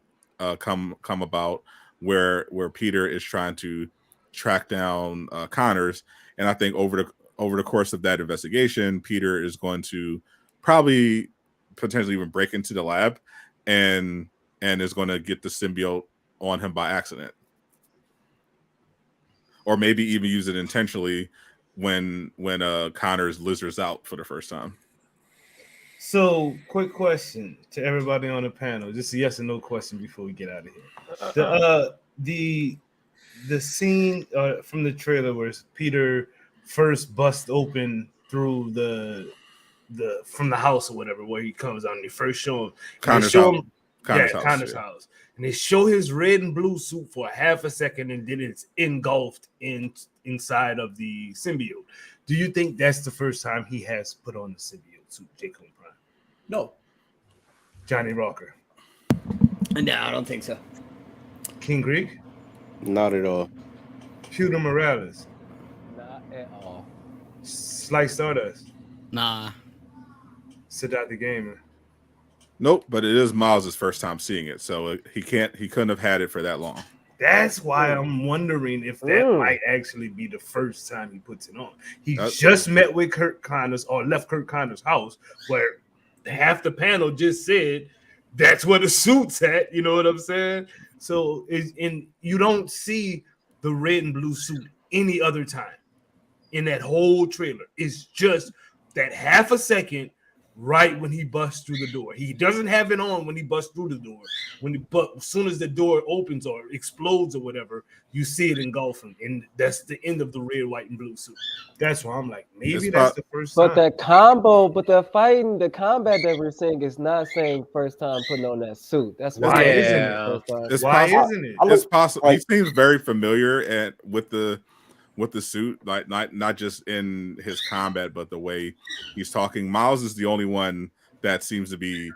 come about where Peter is trying to track down Connors, and I think over the course of that investigation, Peter is going to probably potentially even break into the lab and is going to get the symbiote on him by accident, or maybe even use it intentionally when Connors lizards out for the first time. So, quick question to everybody on the panel, just a yes or no question before we get out of here. The scene from the trailer where Peter first busts open through the from the house or whatever, where he comes out and they first show him Connor's house, and they show his red and blue suit for a half a second, and then it's engulfed inside of the symbiote. Do you think that's the first time he has put on the symbiote suit, Jacob Prime? No. Johnny Rocker? No, I don't think so. King Greek? Not at all. Peter Morales? Not at all. Slice Stardust? Nah. Siddhartha Gamer? Nope, but it is Miles' first time seeing it, so he couldn't have had it for that long. That's why I'm wondering if that might actually be the first time he puts it on. He just met with Kurt Connors, or left Kurt Connors' house, where half the panel just said that's where the suit's at. You know what I'm saying? So you don't see the red and blue suit any other time in that whole trailer. It's just that half a second right when he busts through the door. He doesn't have it on when he busts through the door. But as soon as the door opens or explodes or whatever, you see it engulf him, and that's the end of the red, white, and blue suit. That's why I'm like, maybe that's the first time. But the combat that we're seeing is not saying first time putting on that suit. That's why isn't it? Why isn't it? It's possible. He seems very familiar with the suit, like not just in his combat, but the way he's talking. Miles is the only one that seems to be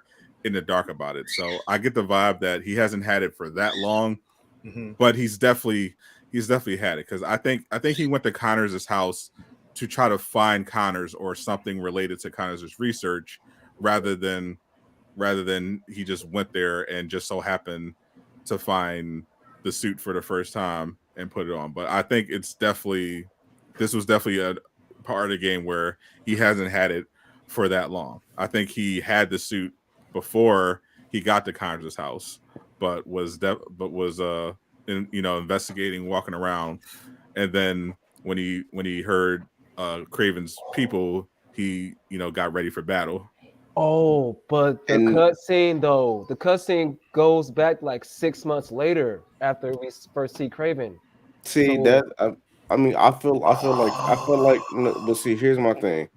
in the dark about it. So I get the vibe that he hasn't had it for that long, but he's definitely had it, because I think he went to Connors' house to try to find Connors or something related to Connors' research, rather than rather than he just went there and just so happened to find the suit for the first time and put it on. But I think this was definitely a part of the game where he hasn't had it for that long. I think he had the suit before he got to Conjur's house, but was investigating, walking around, and then when he heard Craven's people, he got ready for battle. Oh, but the cutscene goes back like 6 months later after we first see Craven. See So- that I feel like but see, here's my thing.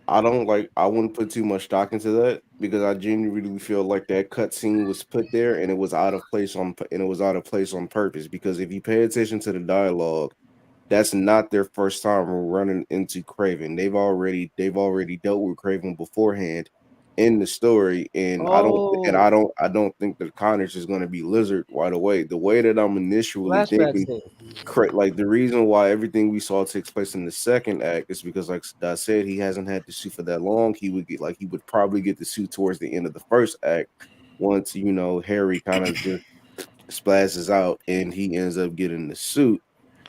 I wouldn't put too much stock into that because I genuinely feel like that cutscene was put there and it was out of place on purpose. Because if you pay attention to the dialogue, that's not their first time running into Craven. They've already dealt with Craven beforehand in the story, and I don't think that Connors is going to be Lizard right away. The way that I'm initially Flashback thinking, scene. like the reason why everything we saw takes place in the second act is because, like I said, he hasn't had the suit for that long. He would probably get the suit towards the end of the first act once Harry kind of just splashes out and he ends up getting the suit.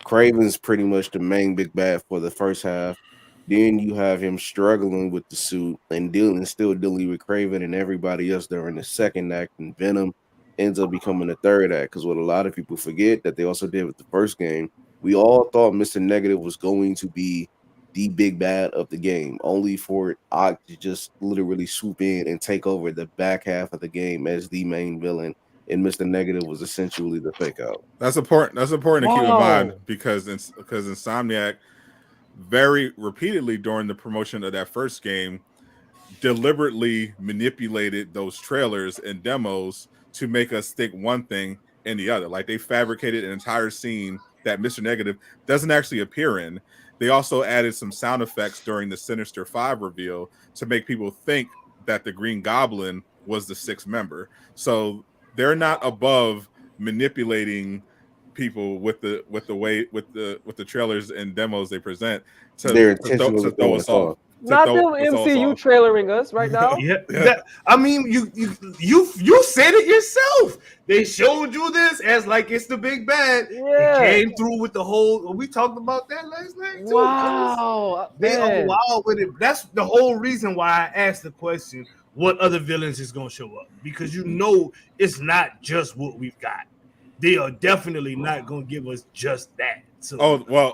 Craven's pretty much the main big bad for the first half. Then you have him struggling with the suit and still dealing with Craven and everybody else during the second act, and Venom ends up becoming the third act. Because what a lot of people forget that they also did with the first game, we all thought Mr. Negative was going to be the big bad of the game, only for Ock to just literally swoop in and take over the back half of the game as the main villain. And Mr. Negative was essentially the fake out. That's important to keep in mind because Insomniac very repeatedly during the promotion of that first game deliberately manipulated those trailers and demos to make us think one thing and the other. Like they fabricated an entire scene that Mr. Negative doesn't actually appear in. They also added some sound effects during the Sinister 5 reveal to make people think that the Green Goblin was the sixth member. So they're not above manipulating people with the trailers and demos they present to throw us off. Not them MCU trailering us right now. I mean, you said it yourself. They showed you this as like it's the big bad. Yeah. It came through with the whole. We talked about that last night too. Wow. They are wild with it. That's the whole reason why I asked the question: what other villains is gonna show up? Because it's not just what we've got. They are definitely not gonna give us just that. So,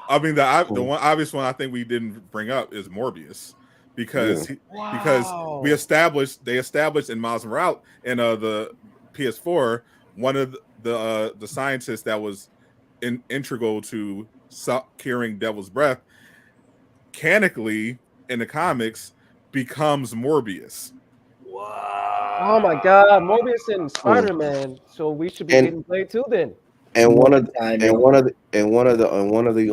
I mean, the one obvious one I think we didn't bring up is Morbius, because they established in Miles Morales in the PS4 one of the scientists that was integral to curing Devil's Breath, canonically in the comics becomes Morbius. Oh my God, Morbius and Spider-Man. So we should be getting played too then. And one of the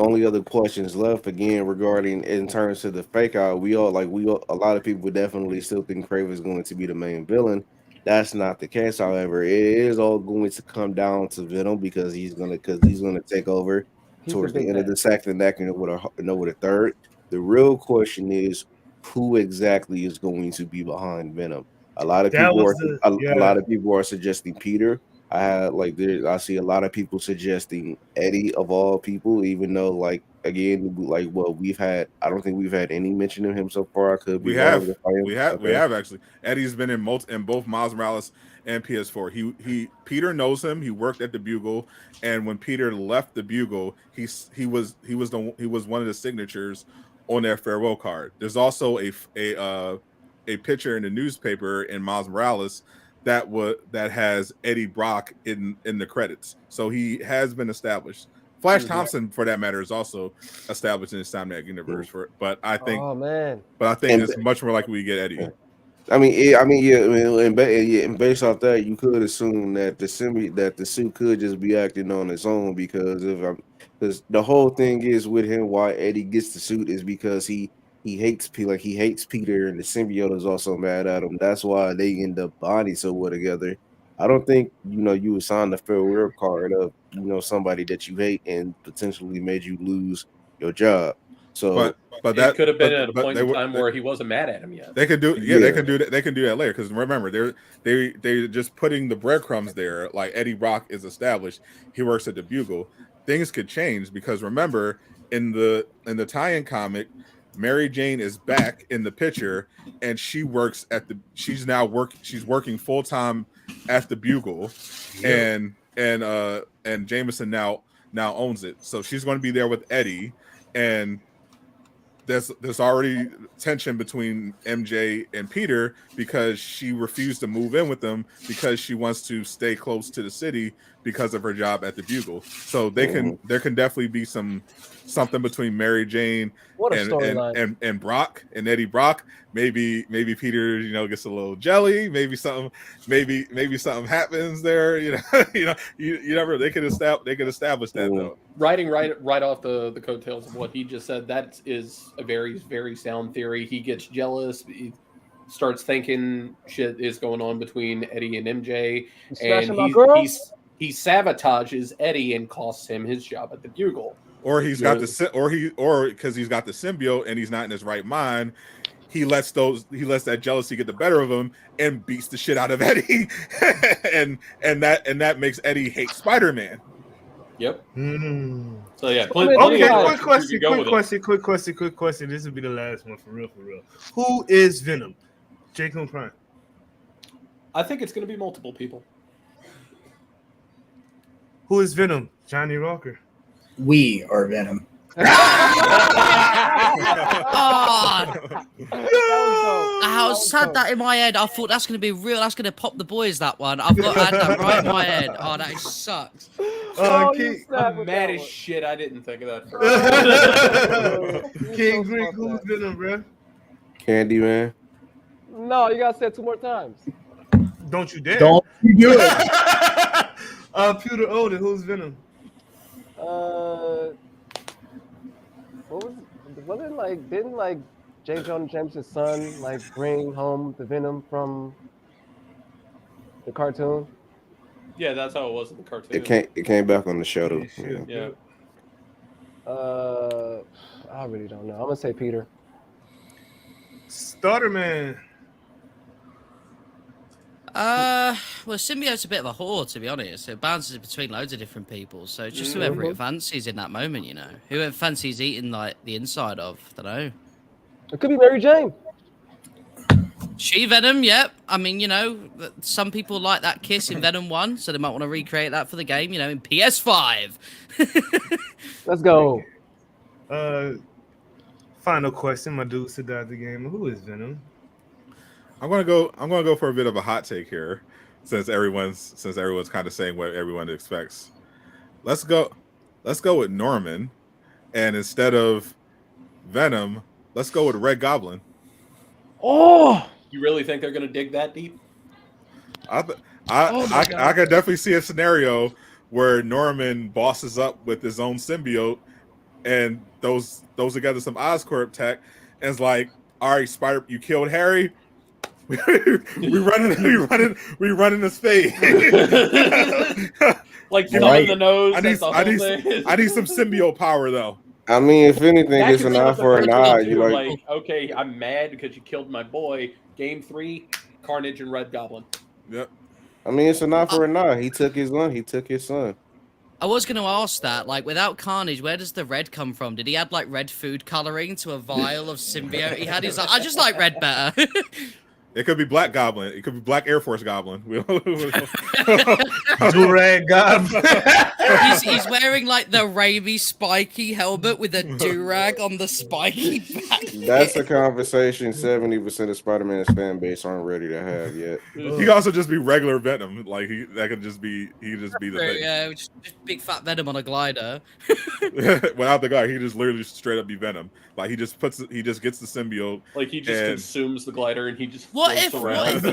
only other questions left again regarding in terms of the fake out, a lot of people definitely still think Kraven is going to be the main villain. That's not the case. However, it is all going to come down to Venom because he's gonna take over towards the end of the second act and with a third. The real question is who exactly is going to be behind Venom. A lot of people are suggesting Peter. I see a lot of people suggesting Eddie of all people, even though I don't think we've had any mention of him so far. We have actually. Eddie's been in both Miles Morales and PS4. Peter knows him. He worked at the Bugle, and when Peter left the Bugle, he was one of the signatures on their farewell card. There's also a picture in the newspaper in Miles Morales that has Eddie Brock in the credits. So he has been established. Flash Thompson, for that matter, is also established in the Insomniac universe. But I think it's much more likely we get Eddie. And based off that, you could assume that the suit could just be acting on its own because the whole thing is with him. Why Eddie gets the suit is because he hates Peter, and the symbiote is also mad at him. That's why they end up bonding so well together. I don't think you would sign the farewell card of somebody that you hate and potentially made you lose your job. So but It that could have been but- at a but point they in were- time where he wasn't mad at him yet. They can do, Yeah. they can do that. They can do that later because remember, they're just putting the breadcrumbs there. Like Eddie Brock is established, he works at the Bugle. Things could change because remember, in the tie-in comic, Mary Jane is back in the picture, and she's working full time at the Bugle, and Jameson now owns it, so she's going to be there with Eddie, and there's already tension between MJ and Peter because she refused to move in with them because she wants to stay close to the city because of her job at the Bugle. So there can definitely be something between Mary Jane What a storyline. and Brock and Eddie Brock. Maybe Peter, gets a little jelly. Maybe something happens there. You never. They could establish that though. Riding right off the coattails of what he just said, that is a very, very sound theory. He gets jealous. He starts thinking shit is going on between Eddie and MJ, and he sabotages Eddie and costs him his job at the Bugle. Or because he's got the symbiote and he's not in his right mind. He lets that jealousy get the better of him and beats the shit out of Eddie, and that makes Eddie hate Spider-Man. Yep. Mm. So yeah. Okay. Quick question. This will be the last one for real. Who is Venom? Jacob Prime. I think it's going to be multiple people. Who is Venom? Johnny Walker. We are Venom. Oh, how sad that in my head. I thought that's going to be real. That's going to pop the boys, that one. I've got that right in my head. Oh, that sucks. I'm mad as shit. I didn't think of that. King Greek, who's Venom, bro? Candyman. No, you gotta say it 2 more times. Don't you dare. Don't you do it. Peter Odin, who's Venom? What wasn't like? Didn't like J. Jonah Jameson's son bring home the Venom from the cartoon? Yeah, that's how it was in the cartoon. It came back on the show though. Yeah. I really don't know. I'm gonna say Peter. Starter-Man. Well, Symbiote's a bit of a whore, to be honest. It bounces between loads of different people, so it's just whoever it fancies in that moment, Whoever fancies eating the inside of, I don't know. It could be Mary Jane. She Venom, yep. I mean, some people like that kiss in Venom 1, so they might want to recreate that for the game, in PS5. Let's go. Final question, my dude Siddhartha Gamer. Who is Venom? I'm gonna go for a bit of a hot take here, since everyone's kind of saying what everyone expects. Let's go with Norman, and instead of Venom, let's go with Red Goblin. Oh, You really think they're going to dig that deep? I could definitely see a scenario where Norman bosses up with his own symbiote, and those together some Oscorp tech, and it's like, all right, Spider, you killed Harry. we running the spade. Like thumbing the nose. I need some symbiote power though. I mean, if anything, That it's could an be eye what the for an first eye. one You do, like, okay, I'm mad because you killed my boy. Game 3, Carnage and Red Goblin. Yep. I mean, it's an eye for an eye. He took his son. I was going to ask that, without Carnage, where does the red come from? Did he add, red food coloring to a vial of symbiote he had? He's like, I just like red better. It could be Black Goblin. It could be Black Air Force Goblin. Durag Goblin. He's wearing, the Raimi spiky helmet with a do-rag on the spiky back. That's a conversation 70% of Spider-Man's fan base aren't ready to have yet. He could also just be regular Venom. He could just be the thing. Yeah, just big fat Venom on a glider. Without the guy, he just literally straight up be Venom. He just gets the symbiote. He just consumes the glider and he just What floats around.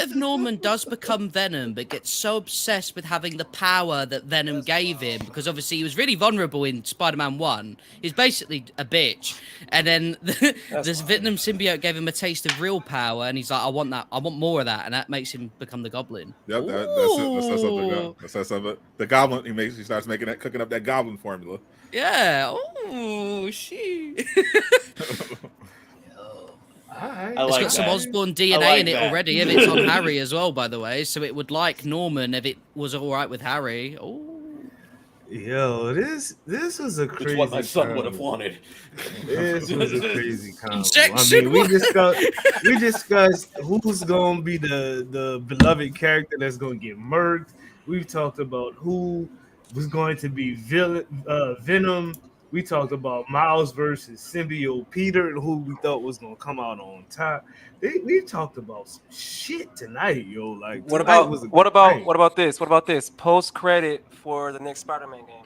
if Norman does become Venom but gets so obsessed with having the power that Venom gave him, because obviously he was really vulnerable in Spider-Man 1. He's basically a bitch. And then this Venom symbiote gave him a taste of real power, and he's like, I want that. I want more of that. And that makes him become the Goblin. Yep, that's something. The Goblin, he starts cooking up that Goblin formula. Yeah. Oh, shit. It's got some Osborn DNA in it already, and it's on Harry as well, by the way. So it would like Norman if it was all right with Harry. Oh, yo, this was a crazy. It's what my son combo. would have wanted. This was a crazy combo. Injection. I mean, we discussed who's gonna be the beloved character that's gonna get murked. We've talked about who was going to be Venom. We talked about Miles versus Symbiote Peter, and who we thought was gonna come out on top. We talked about some shit tonight, yo. Like, what about this? Post credit for the next Spider-Man game.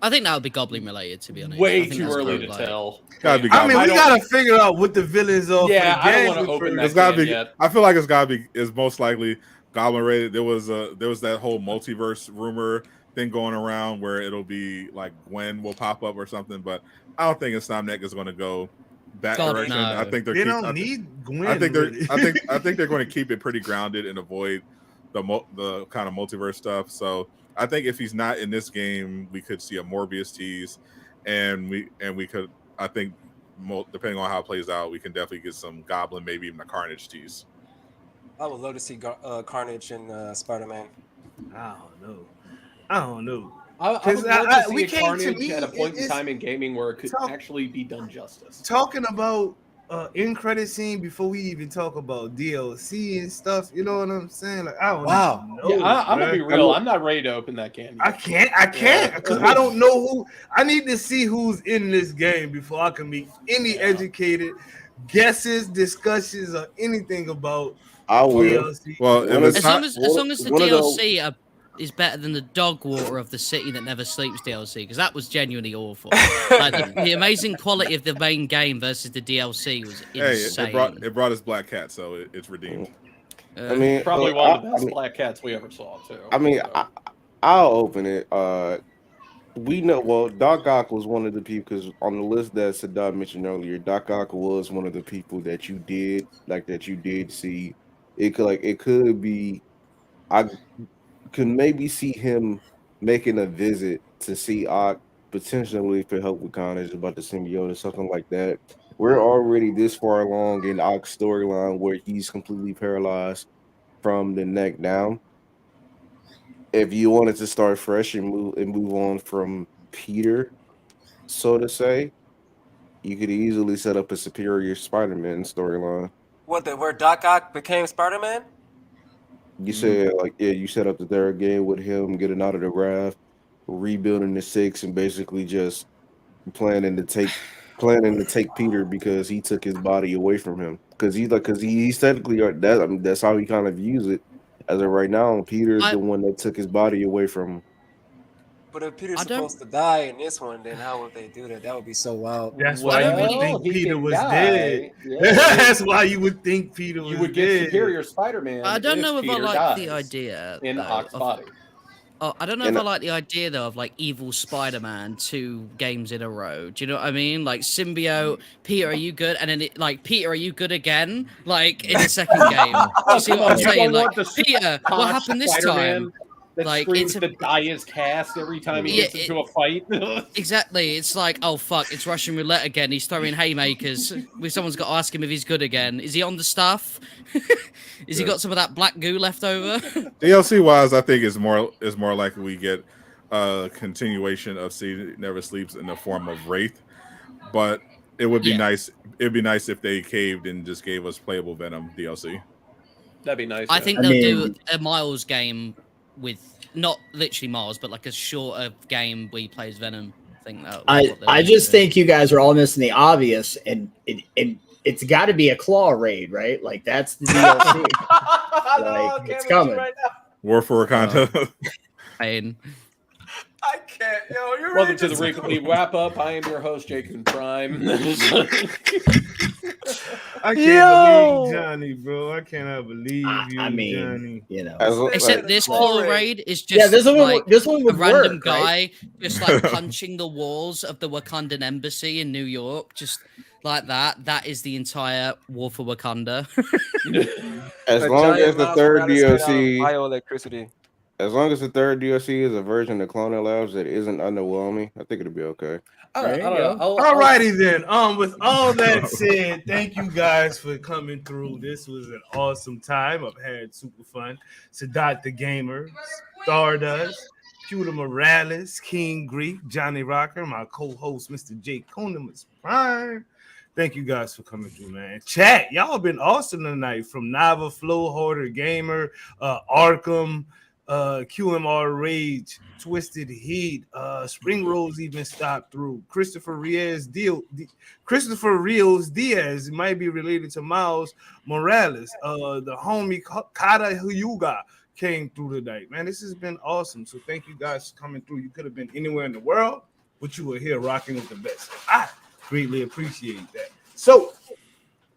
I think that would be Goblin related, to be honest. Way too early to tell. Gotta be I mean, Goblin. we gotta figure out what the villains are. Yeah, for the I don't game want to open that It's gotta can be. yet. I feel like it's most likely Goblin rated. There was that whole multiverse rumor thing going around where it'll be like Gwen will pop up or something, but I don't think Insomniac is going to go that direction. No. I think They don't need Gwen. I think really. I think they're going to keep it pretty grounded and avoid the kind of multiverse stuff. So I think if he's not in this game, we could see a Morbius tease, and we could. I think depending on how it plays out, we can definitely get some Goblin, maybe even a Carnage tease. I would love to see Carnage and Spider-Man. I don't know. I would love to see we a came to Carnage me, at a point in it's- time in gaming where it could actually be done justice. Talking about end credit scene before we even talk about DLC and stuff. You know what I'm saying? Like, I don't know. Yeah, I'm gonna be bruh. real. I'm not ready to open that can. I can't because I don't know who. I need to see who's in this game before I can make any educated guesses, discussions, or anything about I will. DLC. Well, As long as the DLC is better than the dog water of the City That Never Sleeps DLC, because that was genuinely awful. Like the amazing quality of the main game versus the DLC was insane. It brought us Black Cat, so it's redeemed. I mean, Probably one of the best Black Cats we ever saw too. I mean, I'll open it. We know. Well, Doc Ock was one of the people, because on the list that Saddam mentioned earlier, Doc Ock was one of the people that you did see. It could be. I could maybe see him making a visit to see Ock, potentially for help with Carnage about the symbiote or something like that. We're already this far along in Ock's storyline where he's completely paralyzed from the neck down. If you wanted to start fresh and move on from Peter, so to say, you could easily set up a Superior Spider-Man storyline. Where Doc Ock became Spider-Man? You said you set up the third game with him getting out of the raft, rebuilding the six, and basically just planning to take Peter because he took his body away from him. Because he's technically that's how he kind of views it as of right now. Peter's the one that took his body away from him. But if Peter's supposed to die in this one, then how would they do that? That would be so wild. That's why you would think Peter was dead. Yeah. That's why you would think Peter was dead. You would get Superior Spider-Man. I don't know if I Peter like the dies idea in Ock's body. Oh, I don't know if I like the idea though of like evil Spider-Man 2 games in a row. Do you know what I mean? Like symbiote, Peter, are you good? And then Peter, are you good again? Like in the second game. You see what I'm saying? Like Peter, what happened this time? That like screams to die his cast every time he gets into a fight. Exactly. It's like, oh fuck, it's Russian roulette again. He's throwing haymakers. Someone's got to ask him if he's good again. Is he on the stuff? Is he got some of that black goo left over? DLC wise, I think is more likely we get a continuation of City Never Sleeps in the form of Wraith. But it would be nice. It'd be nice if they caved and just gave us playable Venom DLC. That'd be nice. I think they'll do a Miles game with not literally Miles, but like a shorter game where he plays Venom. I just think you guys are all missing the obvious, and it's got to be a claw raid, right? Like that's the DLC. Like, it's coming. Right War for Wakanda. I can't, yo. Welcome to the weekly wrap up. I am your host, Jacob Prime. I can't believe Johnny, bro. I cannot believe you, I mean, Johnny. you know. Except this claw raid is just Yeah, this one like a would random work, guy right? just like punching the walls of the Wakandan embassy in New York, just like that. That is the entire War for Wakanda. As A long giant as the Miles third Morales made out of DLC, bioelectricity. as long as the third DLC is a version of Clone Labs that isn't underwhelming, I think it'll be okay. I don't know. All righty then. With all that said, thank you guys for coming through. This was an awesome time. I've had super fun. Sadat the Gamer, Stardust, Cuda Morales, King Greek, Johnny Rocker, my co-host, Mr. Jake Conemus Prime. Thank you guys for coming through, man. Chat, y'all been awesome tonight. From Nava, Flow, Harder Gamer, Arkham, QMR Rage, Twisted Heat, Spring Rose even stopped through. Christopher Rios Diaz might be related to Miles Morales. The homie Kata Huyuga came through tonight. Man, this has been awesome. So thank you guys for coming through. You could have been anywhere in the world, but you were here rocking with the best. I greatly appreciate that. So,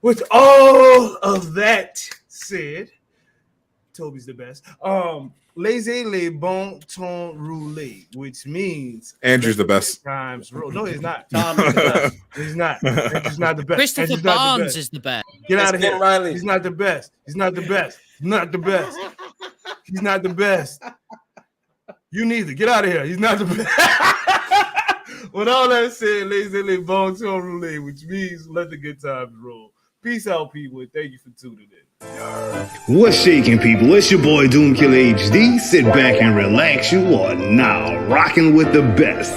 with all of that said, Toby's the best. Laissez les bon temps rouler, which means Andrew's the best. Times roll. No, he's not. Tom is the best. He's not. Andrew's not the best. Christopher Andrew's not the Barnes best. is the best. Get out of Ken here. Riley. He's not the best. He's not the best. He's not the best. He's not the best. You neither. Get out of here. He's not the best. With all that said, laissez les bon temps rouler, which means let the good times roll. Peace out, people, and thank you for tuning in. What's shaking, people? It's your boy Doomkiller HD. Sit back and relax. You are now rocking with the best.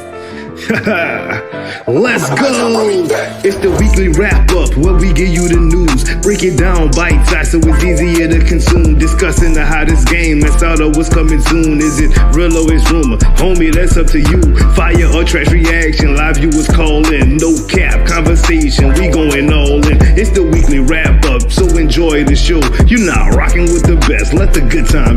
Let's go! It's the weekly wrap up where we give you the news. Break it down bite size so it's easier to consume. Discussing the hottest game and start of what's coming soon. Is it real or is rumor? Homie, that's up to you. Fire or trash reaction. Live viewers call in. No cap conversation. We going all in. It's the weekly wrap up, so enjoy the show. You're now rocking with the best. Let the good times